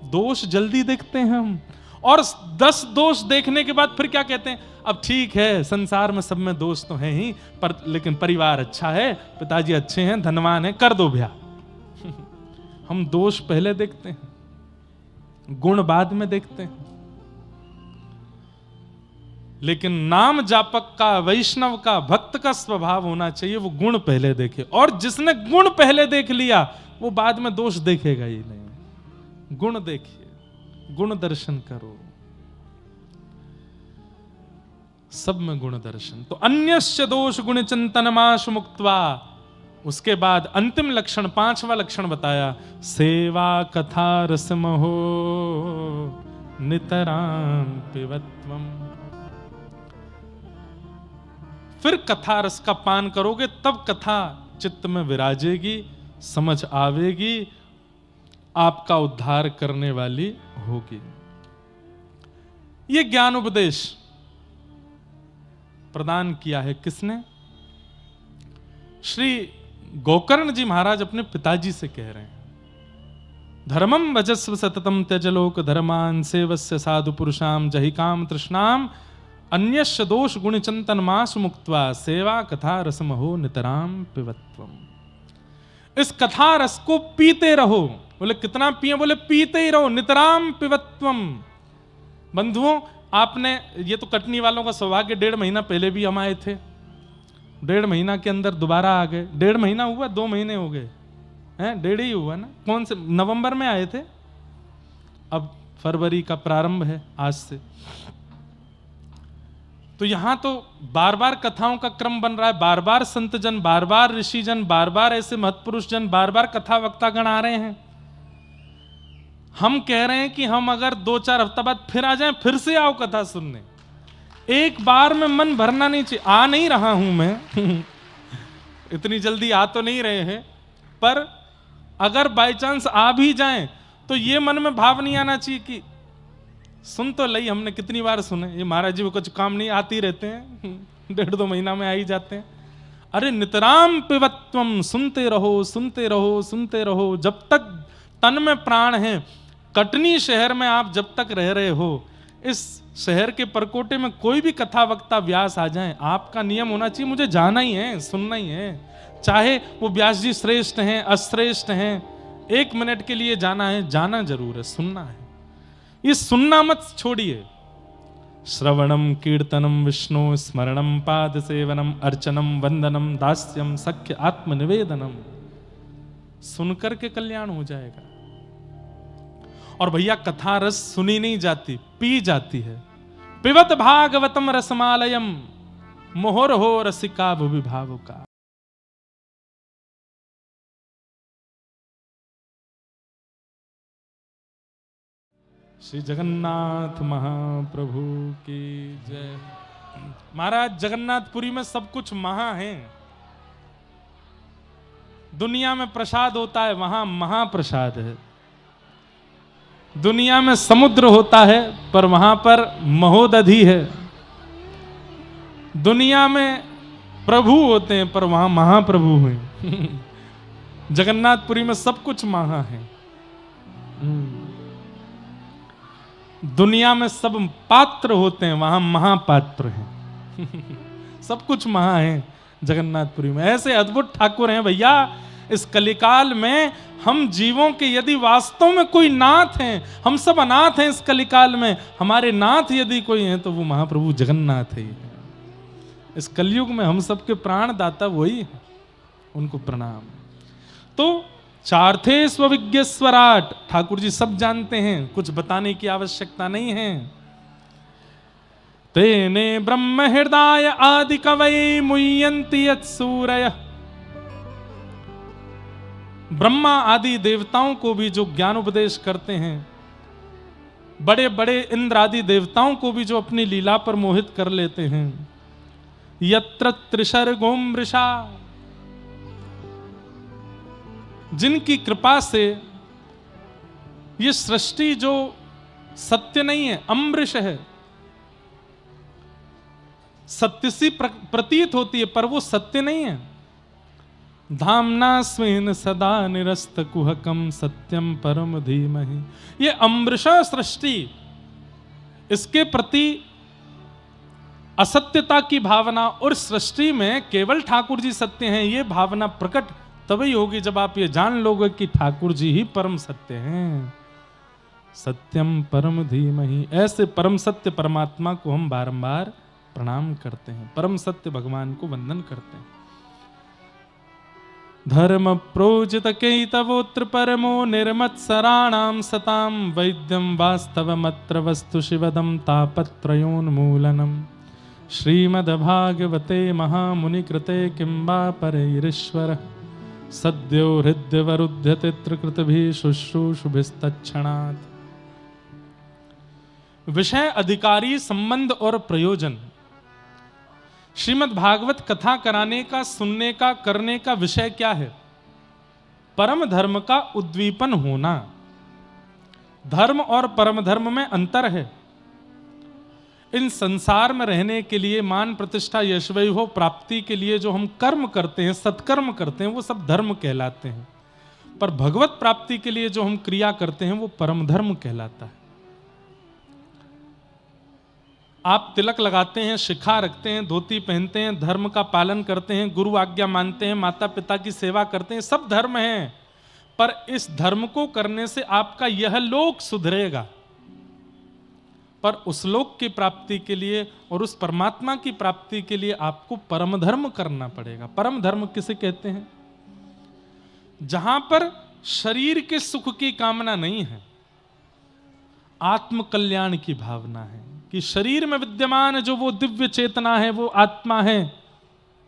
दोष जल्दी देखते हैं हम, और 10 दोष देखने के बाद फिर क्या कहते हैं? अब ठीक है, संसार में सब में दोष तो है ही, पर लेकिन परिवार अच्छा है, पिताजी अच्छे हैं, धनवान है, कर दो ब्याह। हम दोष पहले देखते हैं, गुण बाद में देखते हैं। लेकिन नाम जापक का, वैष्णव का, भक्त का स्वभाव होना चाहिए वो गुण पहले देखे, और जिसने गुण पहले देख लिया वो बाद में दोष देखेगा ही नहीं। गुण देखिए, गुण दर्शन करो, सब में गुण दर्शन। तो अन्यस्य दोष गुण चिंतनमाश मुक्त्वा, उसके बाद अंतिम लक्षण, 5वां लक्षण बताया, सेवा कथा रसमहो नितरां पिबत्वम्। फिर कथा रस का पान करोगे तब कथा चित्त में विराजेगी, समझ आवेगी, आपका उद्धार करने वाली होगी। यह ज्ञान उपदेश प्रदान किया है किसने? श्री गोकर्ण जी महाराज अपने पिताजी से कह रहे हैं, धर्मम भजस्व सततम त्यज लोक धर्मान सेवस्य साधु पुरुषाम जहि काम तृष्णाम अन्यस्य दोष गुण चिंतन मास मुक्त्वा सेवा कथा रसमहो नितराम पिबत्वम। इस कथा रस को पीते रहो। बोले कितना पिए? बोले पीते ही रहो, नितराम पिबत्वम। बंधुओं, आपने ये तो कटनी वालों का सौभाग्य, 1.5 महीना पहले भी हम आए थे, 1.5 महीना के अंदर दोबारा आ गए। 1.5 महीना हुआ, 2 महीने हो गए हैं, 1.5 ही हुआ ना। कौन से नवंबर में आए थे, अब फरवरी का प्रारंभ है आज से। तो यहां तो बार बार कथाओं का क्रम बन रहा है, बार बार संत जन, बार बार ऋषि जन, बार बार ऐसे महत्पुरुष जन, बार बार कथा वक्ता गण आ रहे हैं। हम कह रहे हैं कि हम अगर 2-4 हफ्ता बाद फिर आ जाएं, फिर से आओ कथा सुनने। एक बार में मन भरना नहीं चाहिए। आ नहीं रहा हूं मैं इतनी जल्दी आ तो नहीं रहे हैं, पर अगर बाय चांस आ भी जाएं तो ये मन में भाव नहीं आना चाहिए कि सुन तो लई हमने, कितनी बार सुने, ये महाराज जी को कुछ काम नहीं, आते ही रहते हैं 1.5-2 महीना में आ ही जाते हैं। अरे नितराम पिबत्वम, सुनते रहो, सुनते रहो, सुनते रहो जब तक तन में प्राण है। कटनी शहर में आप जब तक रह रहे हो, इस शहर के परकोटे में कोई भी कथा वक्ता व्यास आ जाए, आपका नियम होना चाहिए मुझे जाना ही है, सुनना ही है। चाहे वो व्यास जी श्रेष्ठ हैं, अश्रेष्ठ हैं, 1 मिनट के लिए जाना है, जाना जरूर है, सुनना है। ये सुनना मत छोड़िए। श्रवणम कीर्तनम विष्णु स्मरणम पाद सेवनम अर्चनम वंदनम दास्यम सख्य आत्मनिवेदनम। सुनकर के कल्याण हो जाएगा। और भैया कथा रस सुनी नहीं जाती, पी जाती है। पिबत भागवतम रसमालयम मोहर हो रसिका भुवि भावुका। श्री जगन्नाथ महाप्रभु की जय। महाराज जगन्नाथपुरी में सब कुछ महा है। दुनिया में प्रसाद होता है, वहां महाप्रसाद है। दुनिया में समुद्र होता है, पर वहां पर महोदधि है। दुनिया में प्रभु होते हैं, पर वहां महाप्रभु हैं जगन्नाथपुरी में सब कुछ महा है। दुनिया में सब पात्र होते हैं, वहां महापात्र हैं सब कुछ महा है जगन्नाथपुरी में। ऐसे अद्भुत ठाकुर हैं भैया। इस कलिकाल में हम जीवों के यदि वास्तव में कोई नाथ हैं, हम सब अनाथ हैं इस कलिकाल में, हमारे नाथ यदि कोई हैं तो वो महाप्रभु जगन्नाथ है। इस कलयुग में हम सबके प्राण दाता वही हैं, उनको प्रणाम। तो चार्थे स्वविज्ञ स्वराट, ठाकुर जी सब जानते हैं, कुछ बताने की आवश्यकता नहीं है। तेने ब्रह्म हृदय आदि कवये मुह्यन्ति यत्सूरयः। ब्रह्मा आदि देवताओं को भी जो ज्ञान उपदेश करते हैं, बड़े बड़े इंद्र आदि देवताओं को भी जो अपनी लीला पर मोहित कर लेते हैं। यत्र त्रिशर्गो मृषा, जिनकी कृपा से ये सृष्टि जो सत्य नहीं है, अमृष है, सत्य सी प्रतीत होती है पर वो सत्य नहीं है। धामना स्वेन सदा निरस्त कुहकम सत्यम परम धीमहि। ये अमृषा सृष्टि, इसके प्रति असत्यता की भावना और सृष्टि में केवल ठाकुर जी सत्य हैं, ये भावना प्रकट तभी होगी जब आप ये जान लोगे कि ठाकुर जी ही परम सत्य हैं। सत्यम परम धीमहि। ऐसे परम सत्य परमात्मा को हम बारंबार प्रणाम करते हैं, परम सत्य भगवान को वंदन करते हैं। धर्म प्रोजित केतवोत्र परमो निर्मत्सराणाम सताम वैद्यम वास्तवमत्र वस्तु शिवदम तापत्रयोन्मूलनम। श्रीमद्भागवते महामुनि कृते किंबा परैरीश्वर सद्यो हृद्यवरुध्यते त्रिकृतभिः शुश्रूषुभिस्तत्क्षणात्। विषय, अधिकारी, संबंध और प्रयोजन। श्रीमद् भागवत कथा कराने का, सुनने का, करने का विषय क्या है? परम धर्म का उद्दीपन होना। धर्म और परम धर्म में अंतर है। इन संसार में रहने के लिए, मान प्रतिष्ठा यश वैभव प्राप्ति के लिए जो हम कर्म करते हैं, सत्कर्म करते हैं, वो सब धर्म कहलाते हैं। पर भगवत प्राप्ति के लिए जो हम क्रिया करते हैं वो परम धर्म कहलाता है। आप तिलक लगाते हैं, शिखा रखते हैं, धोती पहनते हैं, धर्म का पालन करते हैं, गुरु आज्ञा मानते हैं, माता पिता की सेवा करते हैं, सब धर्म हैं। पर इस धर्म को करने से आपका यह लोक सुधरेगा, पर उस लोक की प्राप्ति के लिए और उस परमात्मा की प्राप्ति के लिए आपको परम धर्म करना पड़ेगा। परम धर्म किसे कहते हैं? जहां पर शरीर के सुख की कामना नहीं है, आत्म कल्याण की भावना है कि शरीर में विद्यमान जो वो दिव्य चेतना है, वो आत्मा है,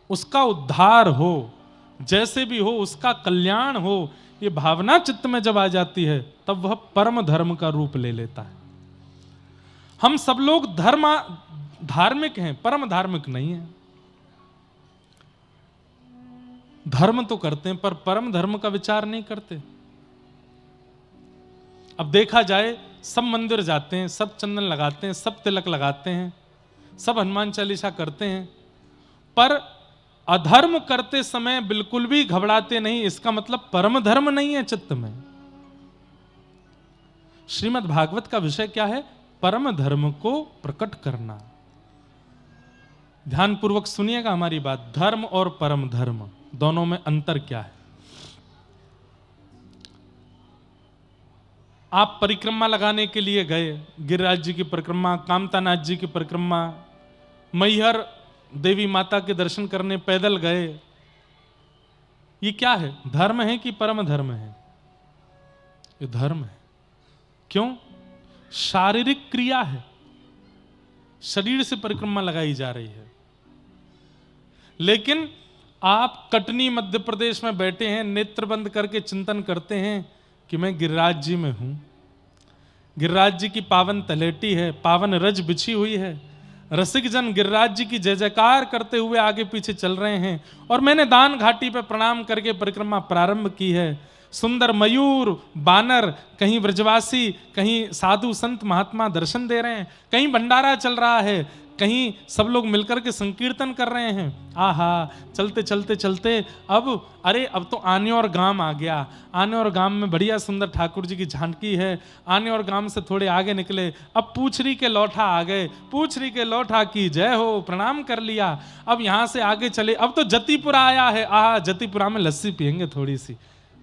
उसका उद्धार हो, जैसे भी हो उसका कल्याण हो, ये भावना चित्त में जब आ जाती है तब वह परम धर्म का रूप ले लेता है। हम सब लोग धार्मिक हैं, परम धार्मिक नहीं है। धर्म तो करते हैं पर परम धर्म का विचार नहीं करते। अब देखा जाए, सब मंदिर जाते हैं, सब चंदन लगाते हैं, सब तिलक लगाते हैं, सब हनुमान चालीसा करते हैं, पर अधर्म करते समय बिल्कुल भी घबराते नहीं। इसका मतलब परम धर्म नहीं है चित्त में। श्रीमद् भागवत का विषय क्या है? परम धर्म को प्रकट करना। ध्यानपूर्वक सुनिएगा हमारी बात। धर्म और परम धर्म दोनों में अंतर क्या है? आप परिक्रमा लगाने के लिए गए, गिरिराज जी की परिक्रमा, कामतानाथ जी की परिक्रमा, मैहर देवी माता के दर्शन करने पैदल गए, ये क्या है? धर्म है कि परम धर्म है? ये धर्म है। क्यों? शारीरिक क्रिया है, शरीर से परिक्रमा लगाई जा रही है। लेकिन आप कटनी मध्य प्रदेश में बैठे हैं, नेत्र बंद करके चिंतन करते हैं कि मैं गिरिराज जी में हूं, गिरिराज जी की पावन तलेटी है, पावन रज बिछी हुई है, रसिक जन गिरिराज जी की जय जयकार करते हुए आगे पीछे चल रहे हैं, और मैंने दान घाटी पर प्रणाम करके परिक्रमा प्रारंभ की है। सुंदर मयूर, बानर, कहीं ब्रजवासी, कहीं साधु संत महात्मा दर्शन दे रहे हैं, कहीं भंडारा चल रहा है, कहीं सब लोग मिलकर के संकीर्तन कर रहे हैं। आहा, चलते चलते चलते अब अरे अब तो आने और गांव आ गया। आने और गांव में बढ़िया सुंदर ठाकुर जी की झांकी है। आने और गांव से थोड़े आगे निकले, अब पूछरी के लौठा आ गए। पूछरी के लौठा की जय हो, प्रणाम कर लिया। अब यहां से आगे चले, अब तो जतीपुरा आया है। आहा, जतीपुरा में लस्सी पियेंगे, थोड़ी सी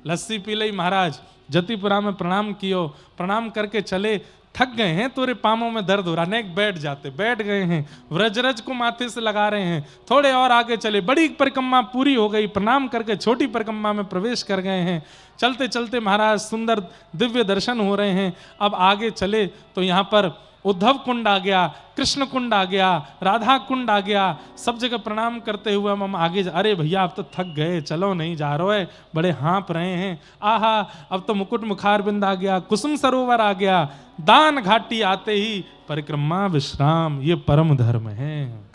लस्सी पी ली महाराज। जतीपुरा में प्रणाम कियो, प्रणाम करके चले। थक गए हैं, तोरे पामों में दर्द हो रहा, नेक बैठ जाते, बैठ गए हैं। व्रजरज को माथे से लगा रहे हैं, थोड़े और आगे चले। बड़ी परिक्रमा पूरी हो गई, प्रणाम करके छोटी परिक्रमा में प्रवेश कर गए हैं। चलते चलते महाराज सुंदर दिव्य दर्शन हो रहे हैं। अब आगे चले तो यहाँ पर उद्धव कुंड आ गया, कृष्ण कुंड आ गया, राधा कुंड आ गया। सब जगह प्रणाम करते हुए हम आगे अरे भैया आप तो थक गए, चलो नहीं जा रहे, बड़े हाँप रहे हैं। आहा, अब तो मुकुट मुखार बिंद आ गया, कुसुम सरोवर आ गया। दान घाटी आते ही परिक्रमा विश्राम, ये परम धर्म है।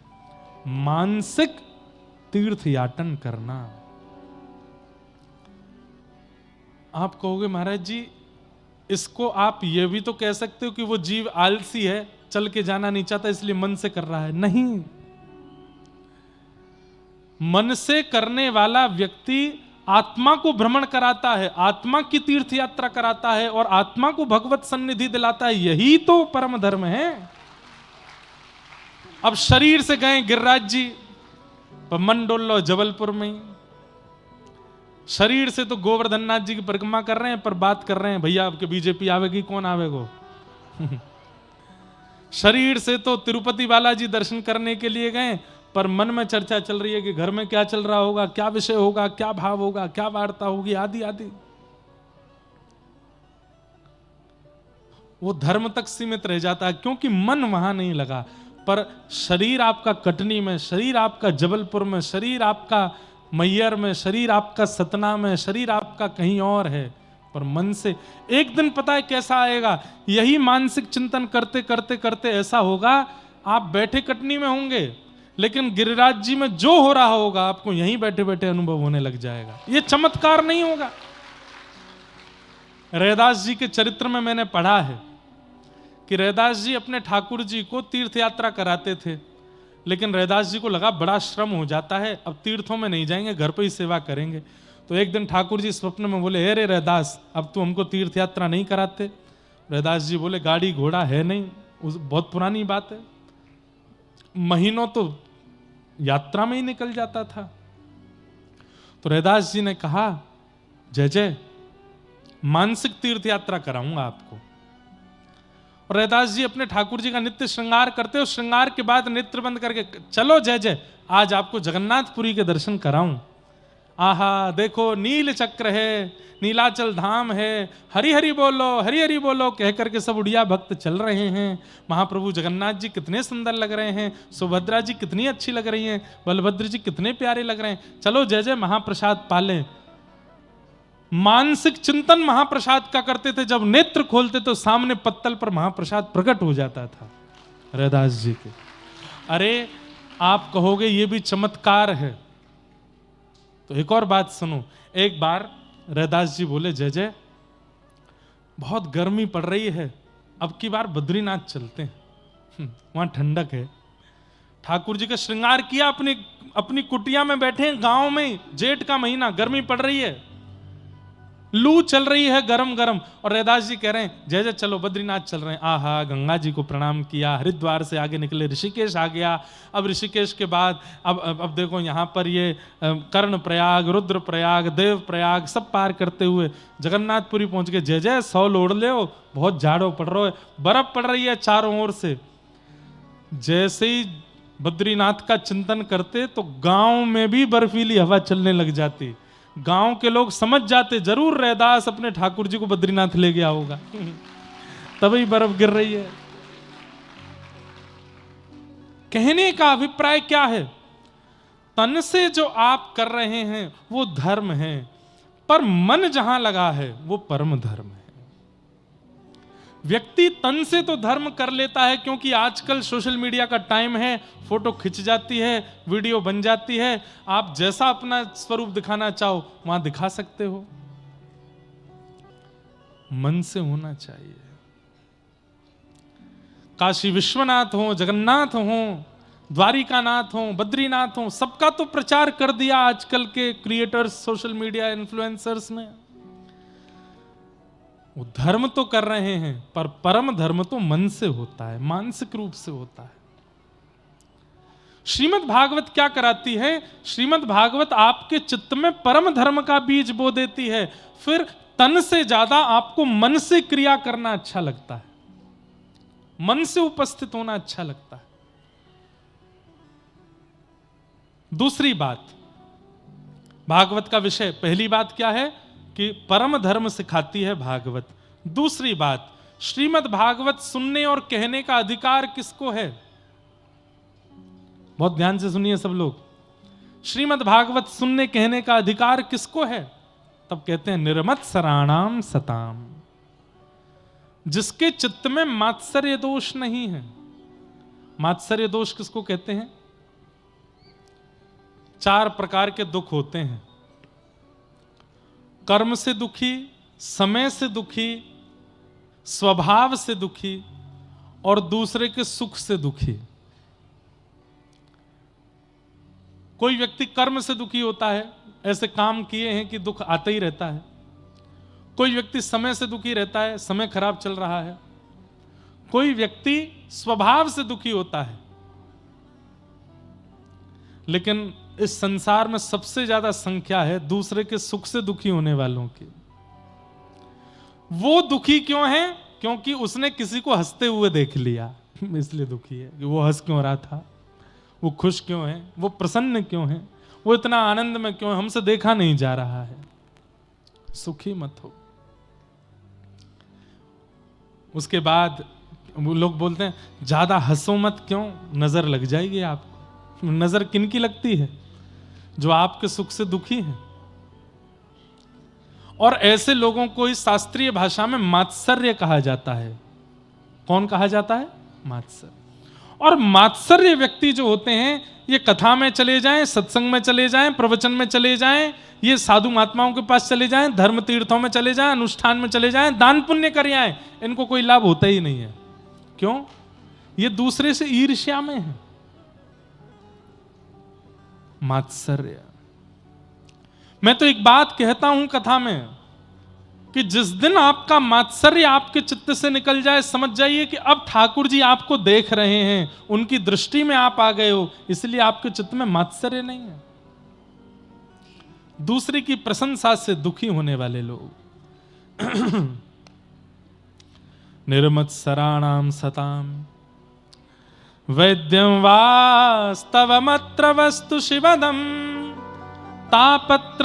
मानसिक तीर्थ याटन करना। आप कहोगे महाराज जी इसको आप ये भी तो कह सकते हो कि वो जीव आलसी है, चल के जाना नहीं चाहता इसलिए मन से कर रहा है। नहीं, मन से करने वाला व्यक्ति आत्मा को भ्रमण कराता है, आत्मा की तीर्थ यात्रा कराता है और आत्मा को भगवत सन्निधि दिलाता है। यही तो परम धर्म है। अब शरीर से गए गिरिराज जी, पर मन डोल लो जबलपुर में। शरीर से तो गोवर्धन नाथ जी की परिक्रमा कर रहे हैं, पर बात कर रहे हैं भैया आपके बीजेपी आवेगी, कौन आवेगो। शरीर से तो तिरुपति बालाजी दर्शन करने के लिए गए, पर मन में चर्चा चल रही है कि घर में क्या चल रहा होगा, क्या विषय होगा, क्या भाव होगा, क्या वार्ता होगी, आदि आदि। वो धर्म तक सीमित रह जाता है क्योंकि मन वहां नहीं लगा। पर शरीर आपका कटनी में, शरीर आपका जबलपुर में, शरीर आपका मैहर में, शरीर आपका सतना में, शरीर आपका कहीं और है, पर मन से एक दिन पता है कैसा आएगा। यही मानसिक चिंतन करते करते करते ऐसा होगा, आप बैठे कटनी में होंगे लेकिन गिरिराज जी में जो हो रहा होगा आपको यहीं बैठे बैठे अनुभव होने लग जाएगा। ये चमत्कार नहीं होगा। रैदास जी के चरित्र में मैंने पढ़ा है कि रैदास जी अपने ठाकुर जी को तीर्थ यात्रा कराते थे, लेकिन रैदास जी को लगा बड़ा श्रम हो जाता है, अब तीर्थों में नहीं जाएंगे, घर पर ही सेवा करेंगे। तो एक दिन ठाकुर जी स्वप्न में बोले, हे रे रैदास, अब तू हमको तीर्थ यात्रा नहीं कराते। रैदास जी बोले, गाड़ी घोड़ा है नहीं, बहुत पुरानी बात है, महीनों तो यात्रा में ही निकल जाता था। तो रैदास जी ने कहा, जय जय, मानसिक तीर्थ यात्रा कराऊंगा आपको। और रैदास जी अपने ठाकुर जी का नित्य श्रृंगार करते, और श्रृंगार के बाद नेत्र बंद करके, चलो जय जय, आज आपको जगन्नाथपुरी के दर्शन कराऊं। आहा, देखो नील चक्र है, नीलाचल धाम है, हरि हरि बोलो कह करके सब उड़िया भक्त चल रहे हैं। महाप्रभु जगन्नाथ जी कितने सुंदर लग रहे हैं, सुभद्रा जी कितनी अच्छी लग रही हैं, बलभद्र जी कितने प्यारे लग रहे हैं, चलो जय जय महाप्रसाद पालें। मानसिक चिंतन महाप्रसाद का करते थे, जब नेत्र खोलते तो सामने पत्तल पर महाप्रसाद प्रकट हो जाता था रैदास जी के। अरे आप कहोगे ये भी चमत्कार है, तो एक और बात सुनो। एक बार रैदास जी बोले, जय जय, बहुत गर्मी पड़ रही है, अब की बार बद्रीनाथ चलते हैं, वहां ठंडक है। ठाकुर जी का श्रृंगार किया, अपनी कुटिया में बैठे हैं गांव में, जेठ का महीना, गर्मी पड़ रही है, लू चल रही है गरम गरम, और रैदास जी कह रहे हैं जय जय चलो बद्रीनाथ चल रहे हैं। आहा, गंगा जी को प्रणाम किया, हरिद्वार से आगे निकले, ऋषिकेश आ गया। अब ऋषिकेश के बाद अब देखो यहाँ पर ये कर्ण प्रयाग, रुद्र प्रयाग, देव प्रयाग सब पार करते हुए जगन्नाथपुरी पहुंच गए। जय जय, 100 लोड़ ले, बहुत झाड़ो पड़ रहा है, बर्फ पड़ रही है चारों ओर से। जैसे ही बद्रीनाथ का चिंतन करते तो गांव में भी बर्फीली हवा चलने लग जाती। गांव के लोग समझ जाते, जरूर रैदास अपने ठाकुर जी को बद्रीनाथ ले गया होगा, तभी बर्फ गिर रही है। कहने का अभिप्राय क्या है? तन से जो आप कर रहे हैं वो धर्म है, पर मन जहां लगा है वो परम धर्म है। व्यक्ति तन से तो धर्म कर लेता है, क्योंकि आजकल सोशल मीडिया का टाइम है, फोटो खिंच जाती है, वीडियो बन जाती है, आप जैसा अपना स्वरूप दिखाना चाहो वहां दिखा सकते हो। मन से होना चाहिए। काशी विश्वनाथ हो, जगन्नाथ हो, द्वारिकानाथ हो, बद्रीनाथ हो, सबका तो प्रचार कर दिया आजकल के क्रिएटर्स, सोशल मीडिया इन्फ्लुएंसर्स ने। वो धर्म तो कर रहे हैं, पर परम धर्म तो मन से होता है, मानसिक रूप से होता है। श्रीमद् भागवत क्या कराती है? श्रीमद् भागवत आपके चित्त में परम धर्म का बीज बो देती है। फिर तन से ज्यादा आपको मन से क्रिया करना अच्छा लगता है, मन से उपस्थित होना अच्छा लगता है। दूसरी बात, भागवत का विषय, पहली बात क्या है कि परम धर्म सिखाती है भागवत। दूसरी बात, श्रीमद् भागवत सुनने और कहने का अधिकार किसको है? बहुत ध्यान से सुनिए सब लोग। श्रीमद् भागवत सुनने कहने का अधिकार किसको है? तब कहते हैं निर्मत्सराणाम सताम, जिसके चित्त में मात्सर्य दोष नहीं है। मात्सर्य दोष किसको कहते हैं? 4 प्रकार के दुख होते हैं। कर्म से दुखी, समय से दुखी, स्वभाव से दुखी और दूसरे के सुख से दुखी। कोई व्यक्ति कर्म से दुखी होता है, ऐसे काम किए हैं कि दुख आता ही रहता है। कोई व्यक्ति समय से दुखी रहता है, समय खराब चल रहा है। कोई व्यक्ति स्वभाव से दुखी होता है। लेकिन इस संसार में सबसे ज्यादा संख्या है दूसरे के सुख से दुखी होने वालों की। वो दुखी क्यों है? क्योंकि उसने किसी को हंसते हुए देख लिया, इसलिए दुखी है। कि वो हंस क्यों रहा था, वो खुश क्यों है, वो प्रसन्न क्यों है, वो इतना आनंद में क्यों है, हमसे देखा नहीं जा रहा है। सुखी मत हो। उसके बाद वो लोग बोलते हैं ज्यादा हंसो मत, क्यों? नजर लग जाएगी आपको। नजर किनकी लगती है? जो आपके सुख से दुखी हैं। और ऐसे लोगों को इस शास्त्रीय भाषा में मात्सर्य कहा जाता है। कौन कहा जाता है? मात्सर्य। और मात्सर्य व्यक्ति जो होते हैं, ये कथा में चले जाएं, सत्संग में चले जाएं, प्रवचन में चले जाएं, ये साधु महात्माओं के पास चले जाएं, धर्म तीर्थों में चले जाएं, अनुष्ठान में चले जाएं, दान पुण्य कर आएं, इनको कोई लाभ होता ही नहीं है। क्यों? ये दूसरे से ईर्ष्या में है। मात्सर्य। मैं तो एक बात कहता हूं कथा में, कि जिस दिन आपका मात्सर्य आपके चित्त से निकल जाए, समझ जाइए कि अब ठाकुर जी आपको देख रहे हैं, उनकी दृष्टि में आप आ गए हो, इसलिए आपके चित्त में मात्सर्य नहीं है। दूसरे की प्रशंसा से दुखी होने वाले लोग निर्मत्सराणाम सताम वैद्यं वास्तवमत्र वस्तु शिवदम तापत्रयोन्मूलनम।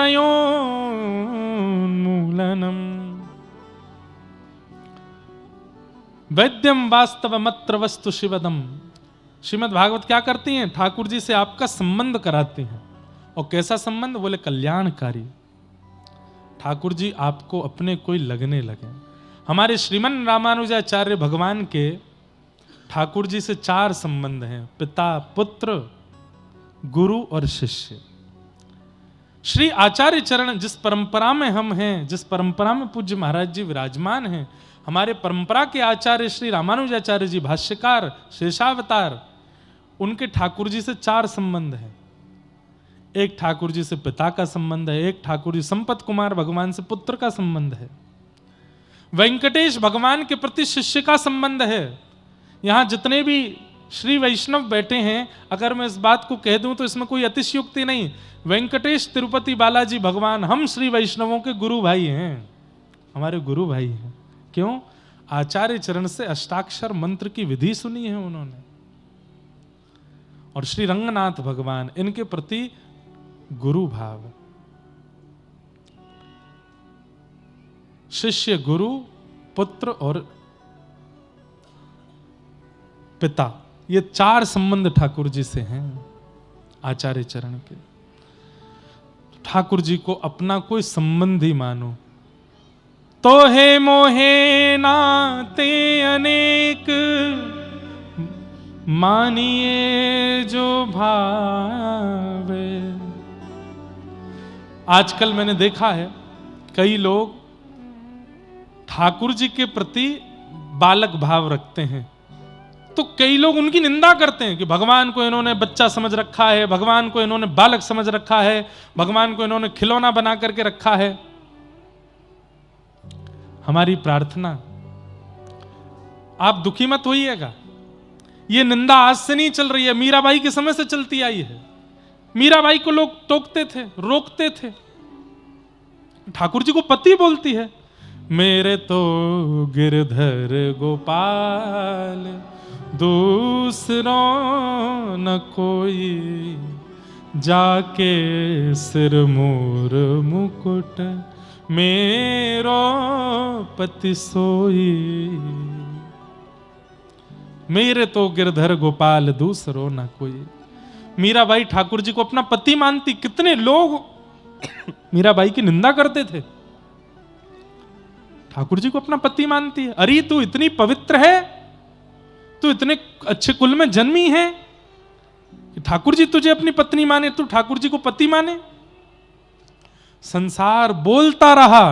वैद्यम वास्तवमत्र वस्तु शिवदम। श्रीमद् भागवत क्या करती हैं? ठाकुर जी से आपका संबंध कराती हैं। और कैसा संबंध? बोले कल्याणकारी। ठाकुर जी आपको अपने कोई लगने लगे। हमारे श्रीमन रामानुजाचार्य भगवान के ठाकुर जी से 4 संबंध हैं, पिता, पुत्र, गुरु और शिष्य। श्री आचार्य चरण, जिस परंपरा में हम हैं, जिस परंपरा में पूज्य महाराज जी विराजमान हैं, हमारे परंपरा के आचार्य श्री रामानुजाचार्य जी भाष्यकार, शेषावतार, उनके ठाकुर जी से 4 संबंध हैं। एक ठाकुर जी से पिता का संबंध है, एक ठाकुर जी संपत कुमार भगवान से पुत्र का संबंध है, वेंकटेश भगवान के प्रति शिष्य का संबंध है। यहां जितने भी श्री वैष्णव बैठे हैं, अगर मैं इस बात को कह दूं तो इसमें कोई अतिशयोक्ति नहीं। वेंकटेश तिरुपति बालाजी भगवान हम श्री वैष्णवों के गुरु भाई हैं, हमारे गुरु भाई हैं। क्यों? आचार्य चरण से अष्टाक्षर मंत्र की विधि सुनी है उन्होंने। और श्री रंगनाथ भगवान, इनके प्रति गुरु भाव। शिष्य, गुरु, पुत्र और पिता, ये 4 संबंध ठाकुर जी से हैं आचार्य चरण के। ठाकुर जी को अपना कोई संबंधी मानो। तो हे मोहे नाते अनेक, मानिए जो भावे। आजकल मैंने देखा है कई लोग ठाकुर जी के प्रति बालक भाव रखते हैं, तो कई लोग उनकी निंदा करते हैं कि भगवान को इन्होंने बच्चा समझ रखा है, भगवान को इन्होंने बालक समझ रखा है, भगवान को इन्होंने खिलौना बना करके रखा है। हमारी प्रार्थना, आप दुखी मत होइएगा। ये निंदा आज से नहीं चल रही है, मीराबाई के समय से चलती आई है। मीराबाई को लोग टोकते थे, रोकते थे। ठाकुर जी को पति बोलती है, मेरे तो गिरधर गोपाल दूसरों न कोई, जाके सिर मोर मुकुट मेरो पति सोई। मेरे तो गिरधर गोपाल दूसरों न कोई। मीराबाई ठाकुर जी को अपना पति मानती। कितने लोग मीराबाई की निंदा करते थे, ठाकुर जी को अपना पति मानती है। अरे तू इतनी पवित्र है, तू इतने अच्छे कुल में जन्मी है कि ठाकुर जी तुझे अपनी पत्नी माने, तू ठाकुर जी को पति माने। संसार बोलता रहा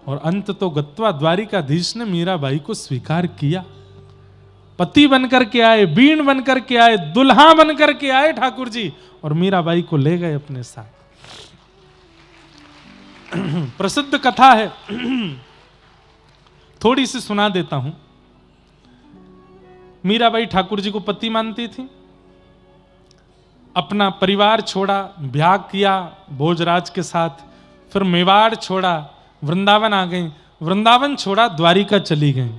और अंत तो गत्वा द्वारिकाधीश ने मीराबाई को स्वीकार किया। पति बनकर के आए, बीण बनकर के आए, दुल्हा बनकर के आए ठाकुर जी, और मीराबाई को ले गए अपने साथ। प्रसिद्ध कथा है, थोड़ी सी सुना देता हूं। मीराबाई ठाकुर जी को पति मानती थी, अपना परिवार छोड़ा, ब्याह किया भोजराज के साथ, फिर मेवाड़ छोड़ा, वृंदावन आ गई, वृंदावन छोड़ा, द्वारिका चली गई।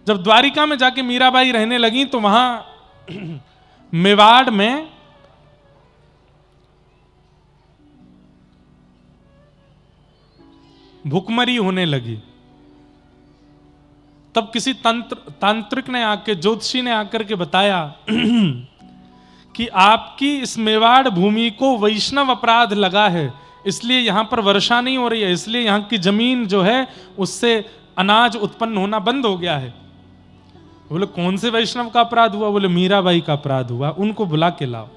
जब द्वारिका में जाके मीराबाई रहने लगी तो वहां मेवाड़ में भुखमरी होने लगी। तब किसी तांत्रिक ने आके, ज्योतिषी ने आकर के बताया कि आपकी इस मेवाड़ भूमि को वैष्णव अपराध लगा है, इसलिए यहां पर वर्षा नहीं हो रही है, इसलिए यहां की जमीन जो है उससे अनाज उत्पन्न होना बंद हो गया है। बोले कौन से वैष्णव का अपराध हुआ? बोले मीराबाई का अपराध हुआ, उनको बुला के लाओ।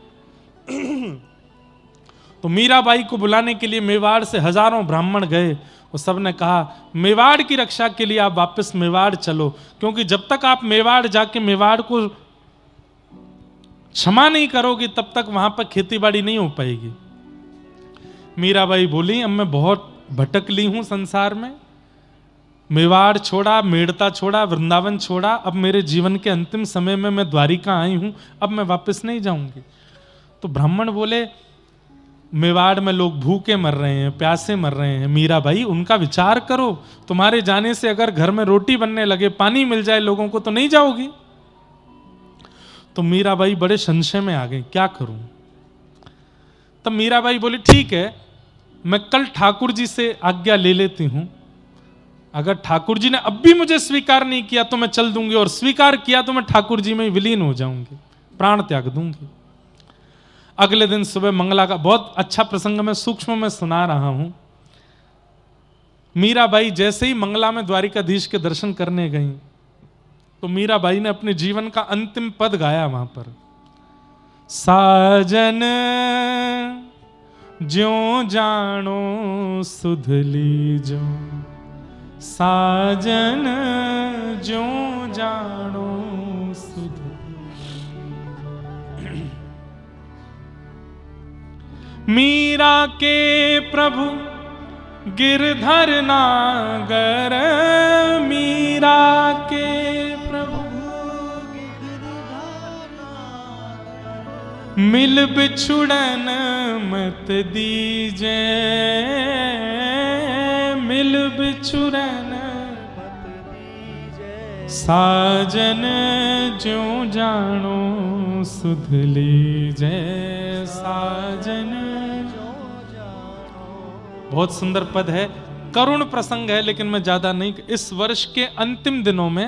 तो मीराबाई को बुलाने के लिए मेवाड़ से हजारों ब्राह्मण गए, और सब ने कहा मेवाड़ की रक्षा के लिए आप वापस मेवाड़ चलो, क्योंकि जब तक आप मेवाड़ जाके मेवाड़ को क्षमा नहीं करोगे तब तक वहां पर खेती बाड़ी नहीं हो पाएगी। मीराबाई बोली अब मैं बहुत भटक ली हूं संसार में, मेवाड़ छोड़ा, मेड़ता छोड़ा, वृंदावन छोड़ा, अब मेरे जीवन के अंतिम समय में मैं द्वारिका आई हूं, अब मैं वापस नहीं जाऊंगी। तो ब्राह्मण बोले, मेवाड़ में लोग भूखे मर रहे हैं, प्यासे मर रहे हैं, मीराबाई उनका विचार करो, तुम्हारे जाने से अगर घर में रोटी बनने लगे, पानी मिल जाए लोगों को, तो नहीं जाओगी। तो मीराबाई बड़े संशय में आ गई, क्या करूं। तब मीराबाई बोली, ठीक है, मैं कल ठाकुर जी से आज्ञा ले लेती हूं, अगर ठाकुर जी ने अब भी मुझे स्वीकार नहीं किया तो मैं चल दूंगी, और स्वीकार किया तो मैं ठाकुर जी में विलीन हो जाऊंगी, प्राण त्याग दूंगी। अगले दिन सुबह मंगला का बहुत अच्छा प्रसंग मैं सूक्ष्म में सुना रहा हूं। मीराबाई जैसे ही मंगला में द्वारिकाधीश के दर्शन करने गई, तो मीराबाई ने अपने जीवन का अंतिम पद गाया वहां पर, साजन ज्यों जानो सुध लीजो, साजन ज्यों जानो सुध। मीरा के प्रभु गिरधर नागर, मीरा के प्रभु मिल बिछुड़न मत दीजे, मिल बिछुड़न मत दीजे, साजन ज्यों जानो सुध लीजे, साजन। बहुत सुंदर पद है, करुण प्रसंग है, लेकिन मैं ज्यादा नहीं। इस वर्ष के अंतिम दिनों में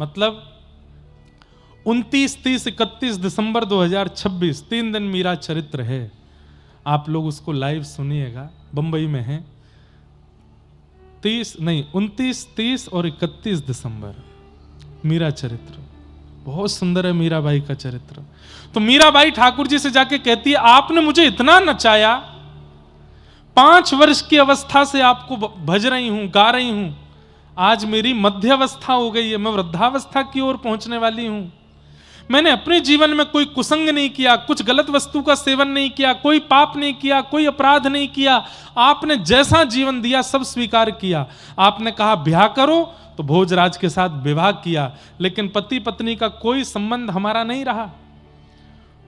मतलब 29, 30, 31 दिसंबर 2026 3 दिन मीरा चरित्र है। आप लोग उसको लाइव सुनिएगा, बंबई में है। 29, 30 और 31 दिसंबर मीरा चरित्र बहुत सुंदर है, मीराबाई का चरित्र। तो मीराबाई ठाकुर जी से जाके कहती है, आपने मुझे इतना नचाया, 5 वर्ष की अवस्था से आपको भज रही हूं, गा रही हूं, आज मेरी मध्य अवस्था हो गई है, मैं वृद्धावस्था की ओर पहुंचने वाली हूं। मैंने अपने जीवन में कोई कुसंग नहीं किया, कुछ गलत वस्तु का सेवन नहीं किया, कोई पाप नहीं किया, कोई अपराध नहीं किया। आपने जैसा जीवन दिया सब स्वीकार किया। आपने कहा ब्याह करो, तो भोजराज के साथ विवाह किया, लेकिन पति पत्नी का कोई संबंध हमारा नहीं रहा।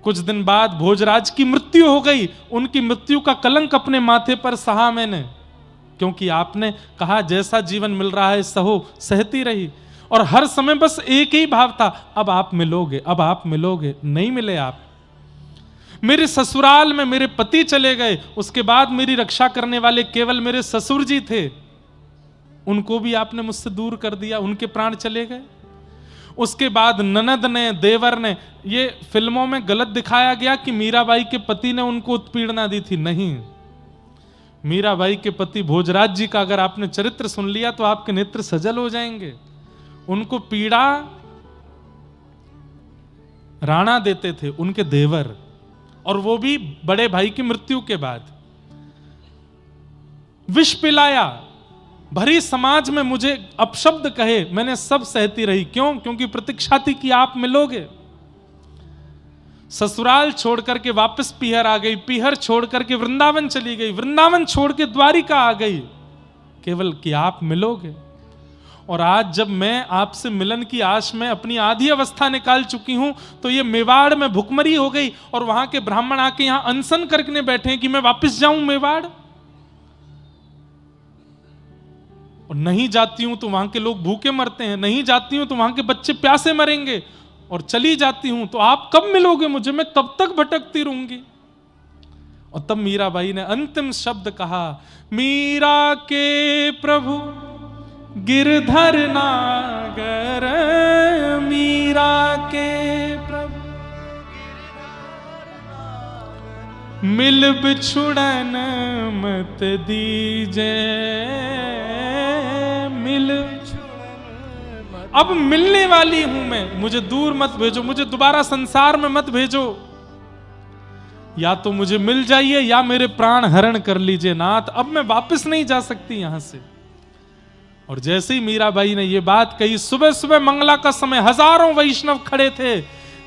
कुछ दिन बाद भोजराज की मृत्यु हो गई, उनकी मृत्यु का कलंक अपने माथे पर सहा मैंने, क्योंकि आपने कहा जैसा जीवन मिल रहा है सहो, सहती रही। और हर समय बस एक ही भाव था, अब आप मिलोगे, अब आप मिलोगे, नहीं मिले आप। मेरे ससुराल में मेरे पति चले गए, उसके बाद मेरी रक्षा करने वाले केवल मेरे ससुर जी थे, उनको भी आपने मुझसे दूर कर दिया, उनके प्राण चले गए। उसके बाद ननद ने, देवर ने, ये फिल्मों में गलत दिखाया गया कि मीराबाई के पति ने उनको उत्पीड़ना दी थी, नहीं। मीराबाई के पति भोजराज जी का अगर आपने चरित्र सुन लिया तो आपके नेत्र सजल हो जाएंगे। उनको पीड़ा राणा देते थे, उनके देवर, और वो भी बड़े भाई की मृत्यु के बाद। विष पिलाया, भरी समाज में मुझे अपशब्द कहे, मैंने सब सहती रही। क्यों? क्योंकि प्रतीक्षा थी कि आप मिलोगे। ससुराल छोड़ करके वापस पीहर आ गई, पीहर छोड़ करके वृंदावन चली गई, वृंदावन छोड़ के द्वारिका आ गई, केवल कि आप मिलोगे। और आज जब मैं आपसे मिलन की आश में अपनी आधी अवस्था निकाल चुकी हूं, तो ये मेवाड़ में भुखमरी हो गई, और वहां के ब्राह्मण आके यहां अनशन करके बैठे हैं कि मैं वापस जाऊं मेवाड़। और नहीं जाती हूं तो वहां के लोग भूखे मरते हैं, नहीं जाती हूं तो वहां के बच्चे प्यासे मरेंगे, और चली जाती हूं तो आप कब मिलोगे मुझे, मैं कब तक भटकती रहूंगी। और तब मीराबाई ने अंतिम शब्द कहा, मीरा के प्रभु गिरधर नागर, मीरा के प्रभु मिल बिछुड़न मत दीजे, मिल। अब मिलने वाली हूं मैं, मुझे दूर मत भेजो, मुझे दोबारा संसार में मत भेजो। या तो मुझे मिल जाइए या मेरे प्राण हरण कर लीजिए नाथ, अब मैं वापस नहीं जा सकती यहां से। और जैसे ही मीराबाई ने यह बात कही, सुबह सुबह मंगला का समय, हजारों वैष्णव खड़े थे,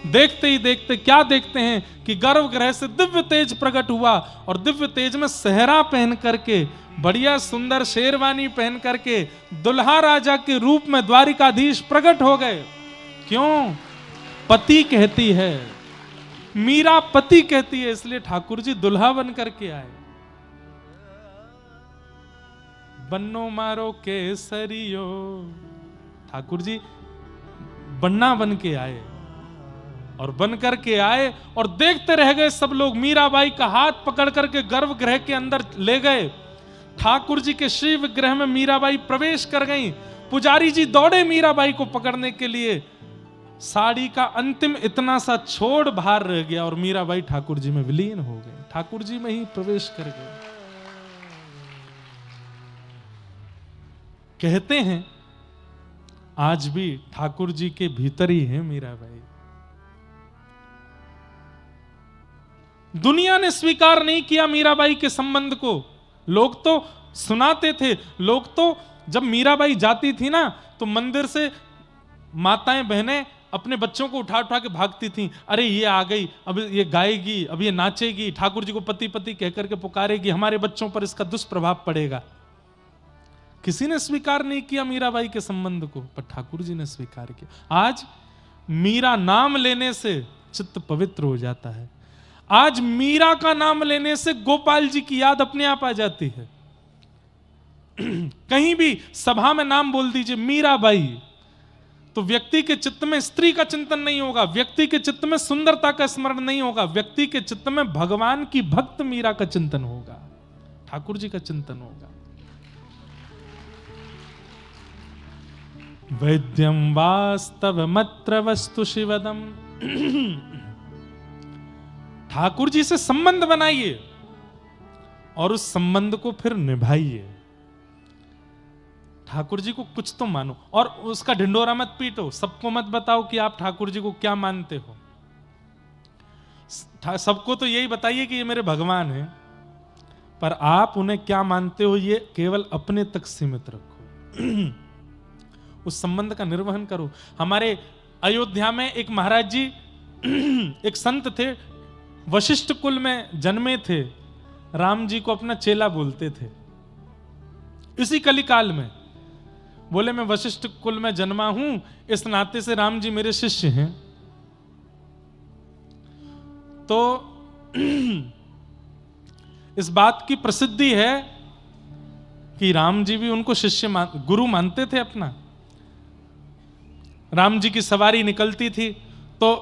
देखते ही देखते क्या देखते हैं कि गर्भगृह से दिव्य तेज प्रकट हुआ और दिव्य तेज में सेहरा पहन करके, बढ़िया सुंदर शेरवानी पहन करके दुल्हा राजा के रूप में द्वारिकाधीश प्रकट हो गए। क्यों? पति कहती है, मीरा पति कहती है, इसलिए ठाकुर जी दुल्हा बन करके आए। बन्नो मारो केसरियो, ठाकुर जी बन्ना बन के आए और बन करके आए और देखते रह गए सब लोग। मीराबाई का हाथ पकड़ करके गर्भगृह के अंदर ले गए। ठाकुर जी के श्री विग्रह में मीराबाई प्रवेश कर गई। पुजारी जी दौड़े मीराबाई को पकड़ने के लिए। साड़ी का अंतिम इतना सा छोड़ बाहर रह गया और मीराबाई ठाकुर जी में विलीन हो गए, ठाकुर जी में ही प्रवेश कर गए। कहते हैं आज भी ठाकुर जी के भीतर ही है मीराबाई। दुनिया ने स्वीकार नहीं किया मीराबाई के संबंध को। लोग तो सुनाते थे, लोग तो जब मीराबाई जाती थी ना तो मंदिर से माताएं बहनें अपने बच्चों को उठा उठा के भागती थी। अरे ये आ गई, अब ये गाएगी, अब ये नाचेगी, ठाकुर जी को पति पति कह करके पुकारेगी, हमारे बच्चों पर इसका दुष्प्रभाव पड़ेगा। किसी ने स्वीकार नहीं किया मीराबाई के संबंध को, पर ठाकुर जी ने स्वीकार किया। आज मीरा नाम लेने से चित्त पवित्र हो जाता है। आज मीरा का नाम लेने से गोपाल जी की याद अपने आप आ जाती है। कहीं भी सभा में नाम बोल दीजिए मीराबाई, तो व्यक्ति के चित्त में स्त्री का चिंतन नहीं होगा, व्यक्ति के चित्त में सुंदरता का स्मरण नहीं होगा, व्यक्ति के चित्त में भगवान की भक्त मीरा का चिंतन होगा, ठाकुर जी का चिंतन होगा। वैद्यम वास्तवमत्र वस्तु शिवदम। ठाकुर जी से संबंध बनाइए और उस संबंध को फिर निभाइए। ठाकुर जी को कुछ तो मानो और उसका ढिंडोरा मत पीटो। सबको मत बताओ कि आप ठाकुर जी को क्या मानते हो। सबको तो यही बताइए कि ये मेरे भगवान हैं, पर आप उन्हें क्या मानते हो ये केवल अपने तक सीमित रखो। उस संबंध का निर्वहन करो। हमारे अयोध्या में एक महाराज जी एक संत थे, वशिष्ठ कुल में जन्मे थे, राम जी को अपना चेला बोलते थे। इसी कलिकाल में बोले मैं वशिष्ठ कुल में जन्मा हूं, इस नाते से राम जी मेरे शिष्य हैं। तो इस बात की प्रसिद्धि है कि राम जी भी उनको गुरु मानते थे अपना। राम जी की सवारी निकलती थी तो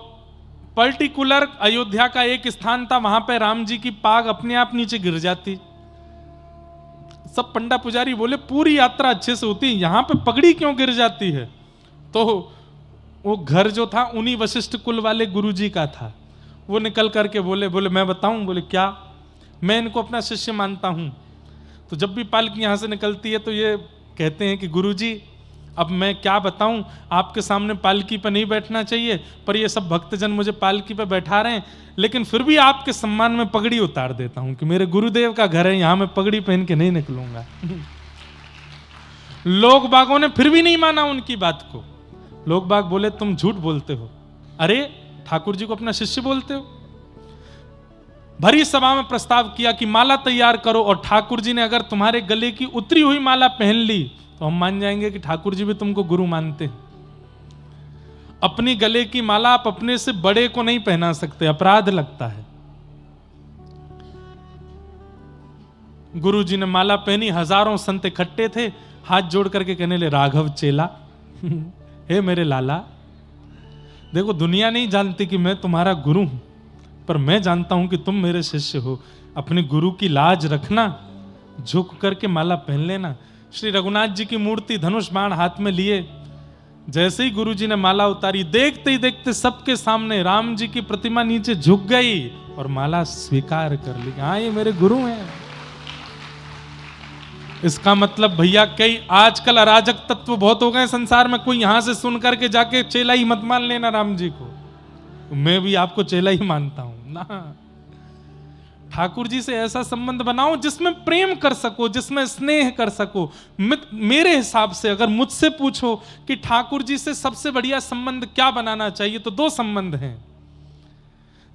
पर्टिकुलर अयोध्या का एक स्थान था, वहां पे राम जी की पाग अपने आप नीचे गिर जाती। सब पंडा पुजारी बोले पूरी यात्रा अच्छे से होती है, यहां पे पगड़ी क्यों गिर जाती है? तो वो घर जो था उन्हीं वशिष्ठ कुल वाले गुरुजी का था। वो निकल करके बोले मैं बताऊं? बोले क्या? मैं इनको अपना शिष्य मानता हूं। तो जब भी पालकी यहां से निकलती है तो ये कहते हैं कि गुरुजी अब मैं क्या बताऊं, आपके सामने पालकी पर नहीं बैठना चाहिए, पर ये सब भक्तजन मुझे पालकी पर बैठा रहे हैं, लेकिन फिर भी आपके सम्मान में पगड़ी उतार देता हूं कि मेरे गुरुदेव का घर है, यहां मैं पगड़ी पहन के नहीं निकलूंगा। लोग बागों ने फिर भी नहीं माना उनकी बात को। लोग बाग बोले तुम झूठ बोलते हो। अरे ठाकुर जी को अपना शिष्य बोलते हो? भरी सभा में प्रस्ताव किया कि माला तैयार करो, और ठाकुर जी ने अगर तुम्हारे गले की उतरी हुई माला पहन ली तो हम मान जाएंगे कि ठाकुर जी भी तुमको गुरु मानते हैं। अपनी गले की माला आप अपने से बड़े को नहीं पहना सकते, अपराध लगता है। गुरु जी ने माला पहनी, हजारों संत इकट्ठे थे, हाथ जोड़ करके कहने ले राघव चेला, हे मेरे लाला, देखो दुनिया नहीं जानती कि मैं तुम्हारा गुरु हूं, पर मैं जानता हूं कि तुम मेरे शिष्य हो। अपने गुरु की लाज रखना, झुक करके माला पहन लेना। श्री रघुनाथ जी की मूर्ति धनुष बाण हाथ में लिए, जैसे ही गुरु जी ने माला उतारी, देखते ही देखते सबके सामने राम जी की प्रतिमा नीचे झुक गई और माला स्वीकार कर ली। हाँ ये मेरे गुरु हैं। इसका मतलब भैया कई आजकल अराजक तत्व बहुत हो गए संसार में, कोई यहां से सुन करके जाके चेला ही मत मान लेना राम जी को, मैं भी आपको चेला ही मानता हूं ना। ठाकुर जी से ऐसा संबंध बनाओ जिसमें प्रेम कर सको, जिसमें स्नेह कर सको। मेरे हिसाब से अगर मुझसे पूछो कि ठाकुर जी से सबसे बढ़िया संबंध क्या बनाना चाहिए, तो दो संबंध हैं।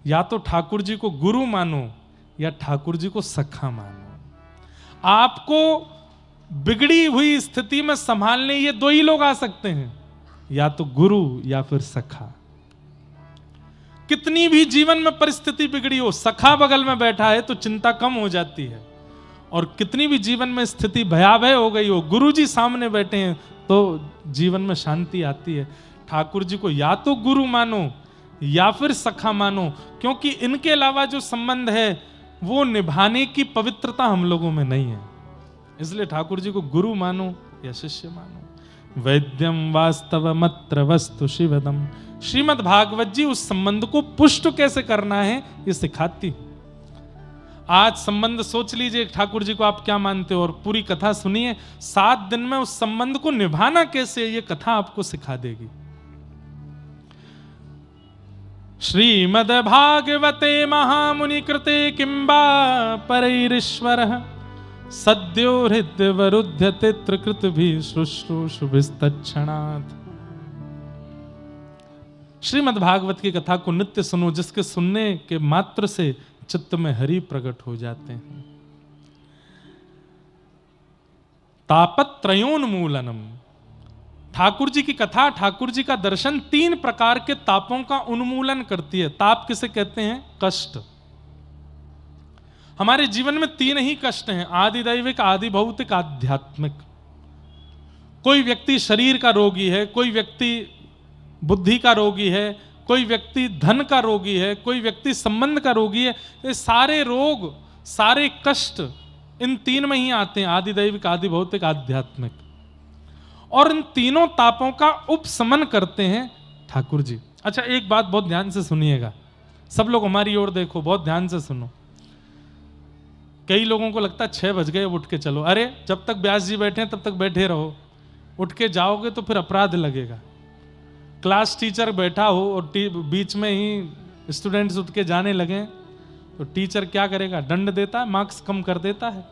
या तो ठाकुर जी को गुरु मानो या ठाकुर जी को सखा मानो। आपको बिगड़ी हुई स्थिति में संभालने ये दो ही लोग आ सकते हैं, या तो गुरु या फिर सखा। कितनी भी जीवन में परिस्थिति बिगड़ी हो, सखा बगल में बैठा है तो चिंता कम हो जाती है, और कितनी भी जीवन में स्थिति भयावह हो गई हो, गुरु जी सामने बैठे हैं तो जीवन में शांति आती है। ठाकुर जी को या तो गुरु मानो या फिर सखा मानो, क्योंकि इनके अलावा जो संबंध है वो निभाने की पवित्रता हम लोगों में नहीं है। इसलिए ठाकुर जी को गुरु मानो या शिष्य मानो। वैद्यम वास्तवमत्र वस्तु शिवदम। श्रीमद् भागवत जी उस संबंध को पुष्ट कैसे करना है ये सिखाती। आज संबंध सोच लीजिए ठाकुर जी को आप क्या मानते हो, और पूरी कथा सुनिए। 7 दिन में उस संबंध को निभाना कैसे ये कथा आपको सिखा देगी। श्रीमद् भागवते महामुनि कृते किंबा परैरीश्वरः सद्यो हृद्यवरुध्य तित्रकृत भी शुश्रूषुभिस्तत्क्षणात्। श्रीमद् भागवत की कथा को नित्य सुनो, जिसके सुनने के मात्र से चित्त में हरि प्रकट हो जाते हैं। तापत्रयोन्मूलनम। ठाकुर जी की कथा, ठाकुर जी का दर्शन 3 प्रकार के तापों का उन्मूलन करती है। ताप किसे कहते हैं? कष्ट। हमारे जीवन में 3 ही कष्ट हैं, आदि दैविक, आदि भौतिक, आध्यात्मिक। कोई व्यक्ति शरीर का रोगी है, कोई व्यक्ति बुद्धि का रोगी है, कोई व्यक्ति धन का रोगी है, कोई व्यक्ति संबंध का रोगी है। ये सारे रोग, सारे कष्ट इन 3 में ही आते हैं, आदि दैविक, आदि भौतिक, आध्यात्मिक। और इन तीनों तापों का उपशमन करते हैं ठाकुर जी। अच्छा, एक बात बहुत ध्यान से सुनिएगा, सब लोग हमारी ओर देखो, बहुत ध्यान से सुनो। कई लोगों को लगता है 6 बज गए, उठ के चलो। अरे जब तक व्यास जी बैठे हैं तब तक बैठे रहो, उठ के जाओगे तो फिर अपराध लगेगा। क्लास टीचर बैठा हो और बीच में ही स्टूडेंट्स उठ के जाने लगे तो टीचर क्या करेगा? दंड देता है, मार्क्स कम कर देता है।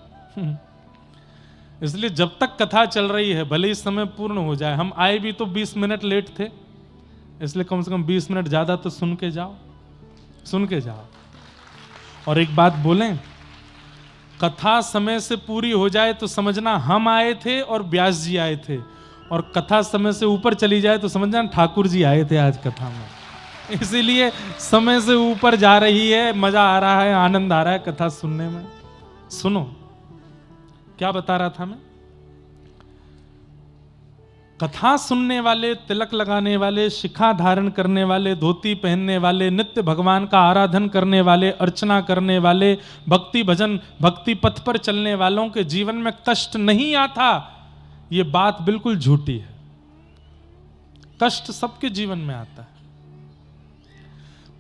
इसलिए जब तक कथा चल रही है, भले ही समय पूर्ण हो जाए, हम आए भी तो 20 मिनट लेट थे, इसलिए कम से कम 20 मिनट ज्यादा तो सुन के जाओ, सुन के जाओ। और एक बात बोलें, कथा समय से पूरी हो जाए तो समझना हम आए थे और व्यास जी आए थे, और कथा समय से ऊपर चली जाए तो समझना ठाकुर जी आए थे आज कथा में। इसीलिए समय से ऊपर जा रही है, मजा आ रहा है, आनंद आ रहा है कथा सुनने में। सुनो, क्या बता रहा था मैं? कथा सुनने वाले, तिलक लगाने वाले, शिखा धारण करने वाले, धोती पहनने वाले, नित्य भगवान का आराधन करने वाले, अर्चना करने वाले, भक्ति भजन, भक्ति पथ पर चलने वालों के जीवन में कष्ट नहीं आता, ये बात बिल्कुल झूठी है। कष्ट सबके जीवन में आता है।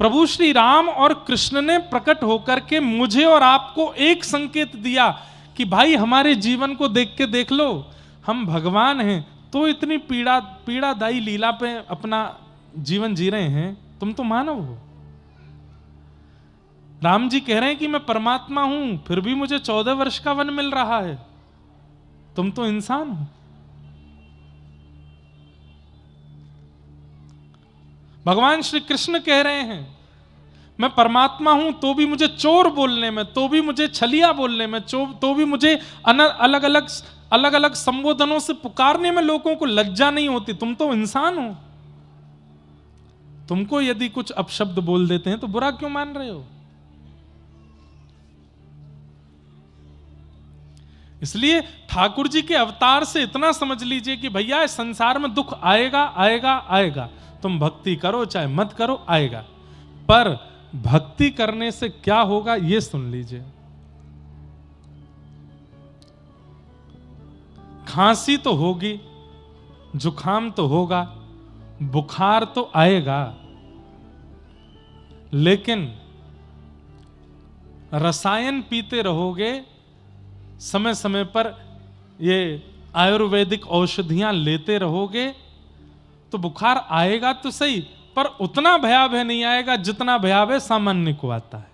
प्रभु श्री राम और कृष्ण ने प्रकट होकर के मुझे और आपको एक संकेत दिया कि भाई हमारे जीवन को देख के देख लो, हम भगवान हैं तो इतनी पीड़ादायी लीला पे अपना जीवन जी रहे हैं, तुम तो मानव हो। राम जी कह रहे हैं कि मैं परमात्मा हूं, फिर भी मुझे 14 वर्ष का वन मिल रहा है, तुम तो इंसान हो। भगवान श्री कृष्ण कह रहे हैं मैं परमात्मा हूं तो भी मुझे चोर बोलने में, तो भी मुझे छलिया बोलने में, तो भी मुझे अलग अलग संबोधनों से पुकारने में लोगों को लज्जा नहीं होती। तुम तो इंसान हो, तुमको यदि कुछ अपशब्द बोल देते हैं तो बुरा क्यों मान रहे हो? इसलिए ठाकुर जी के अवतार से इतना समझ लीजिए कि भैया इस संसार में दुख आएगा आएगा आएगा, तुम भक्ति करो चाहे मत करो, आएगा। पर भक्ति करने से क्या होगा ये सुन लीजिए। खांसी तो होगी, जुखाम तो होगा, बुखार तो आएगा, लेकिन रसायन पीते रहोगे, समय समय पर ये आयुर्वेदिक औषधियां लेते रहोगे, तो बुखार आएगा तो सही, पर उतना भयावह नहीं आएगा जितना भयावह सामान्य को आता है।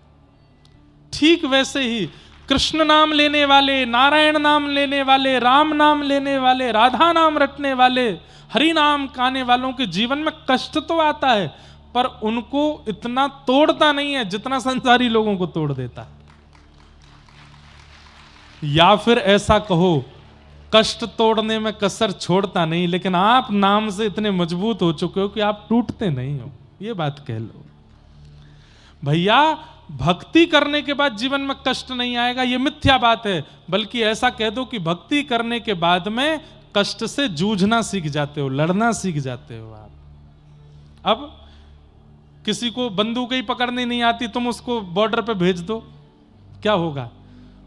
ठीक वैसे ही कृष्ण नाम लेने वाले, नारायण नाम लेने वाले, राम नाम लेने वाले, राधा नाम रटने वाले, हरि नाम गाने वालों के जीवन में कष्ट तो आता है, पर उनको इतना तोड़ता नहीं है जितना संसारी लोगों को तोड़ देता है। या फिर ऐसा कहो, कष्ट तोड़ने में कसर छोड़ता नहीं, लेकिन आप नाम से इतने मजबूत हो चुके हो कि आप टूटते नहीं हो, ये बात कह लो। भैया भक्ति करने के बाद जीवन में कष्ट नहीं आएगा, ये मिथ्या बात है। बल्कि ऐसा कह दो कि भक्ति करने के बाद में कष्ट से जूझना सीख जाते हो, लड़ना सीख जाते हो आप। अब किसी को बंदूक ही पकड़नी नहीं आती, तुम उसको बॉर्डर पे भेज दो, क्या होगा?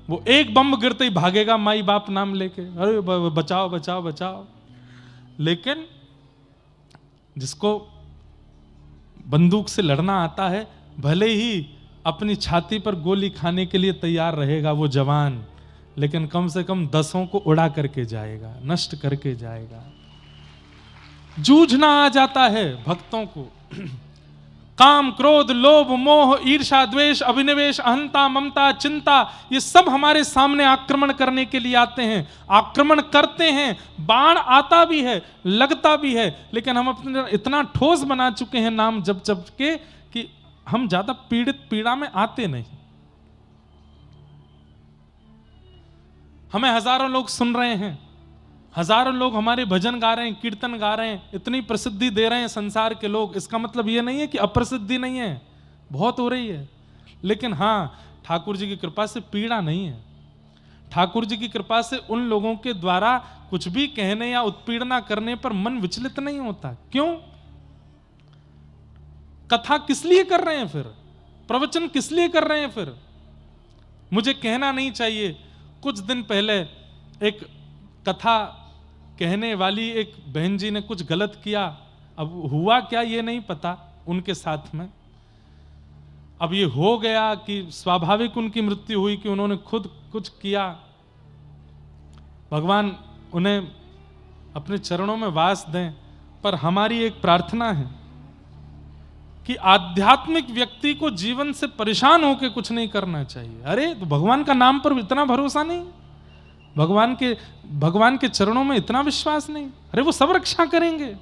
वो एक बम गिरते ही भागेगा माई बाप नाम लेके, अरे बचाओ बचाओ बचाओ। लेकिन जिसको बंदूक से लड़ना आता है, भले ही अपनी छाती पर गोली खाने के लिए तैयार रहेगा वो जवान, लेकिन कम से कम 10 को उड़ा करके जाएगा, नष्ट करके जाएगा। जूझना आ जाता है भक्तों को। काम, क्रोध, लोभ, मोह, ईर्ष्या, द्वेष, अभिनिवेश, अहंता, ममता, चिंता, ये सब हमारे सामने आक्रमण करने के लिए आते हैं, आक्रमण करते हैं। बाण आता भी है, लगता भी है, लेकिन हम अपने इतना ठोस बना चुके हैं नाम जप जप के कि हम ज्यादा पीड़ा में आते नहीं। हमें हजारों लोग सुन रहे हैं, हजारों लोग हमारे भजन गा रहे हैं, कीर्तन गा रहे हैं, इतनी प्रसिद्धि दे रहे हैं संसार के लोग। इसका मतलब ये नहीं है कि अप्रसिद्धि नहीं है, बहुत हो रही है। लेकिन हाँ, ठाकुर जी की कृपा से पीड़ा नहीं है। ठाकुर जी की कृपा से उन लोगों के द्वारा कुछ भी कहने या उत्पीड़ना करने पर मन विचलित नहीं होता। क्यों? कथा किस लिए कर रहे हैं फिर? प्रवचन किस लिए कर रहे हैं फिर? मुझे कहना नहीं चाहिए, कुछ दिन पहले एक कथा कहने वाली एक बहन जी ने कुछ गलत किया। अब हुआ क्या ये नहीं पता उनके साथ में। अब ये हो गया कि स्वाभाविक उनकी मृत्यु हुई कि उन्होंने खुद कुछ किया। भगवान उन्हें अपने चरणों में वास दें। पर हमारी एक प्रार्थना है कि आध्यात्मिक व्यक्ति को जीवन से परेशान होकर कुछ नहीं करना चाहिए। अरे तो भगवान का नाम पर इतना भरोसा नहीं, भगवान के चरणों में इतना विश्वास नहीं, अरे वो सब रक्षा करेंगे।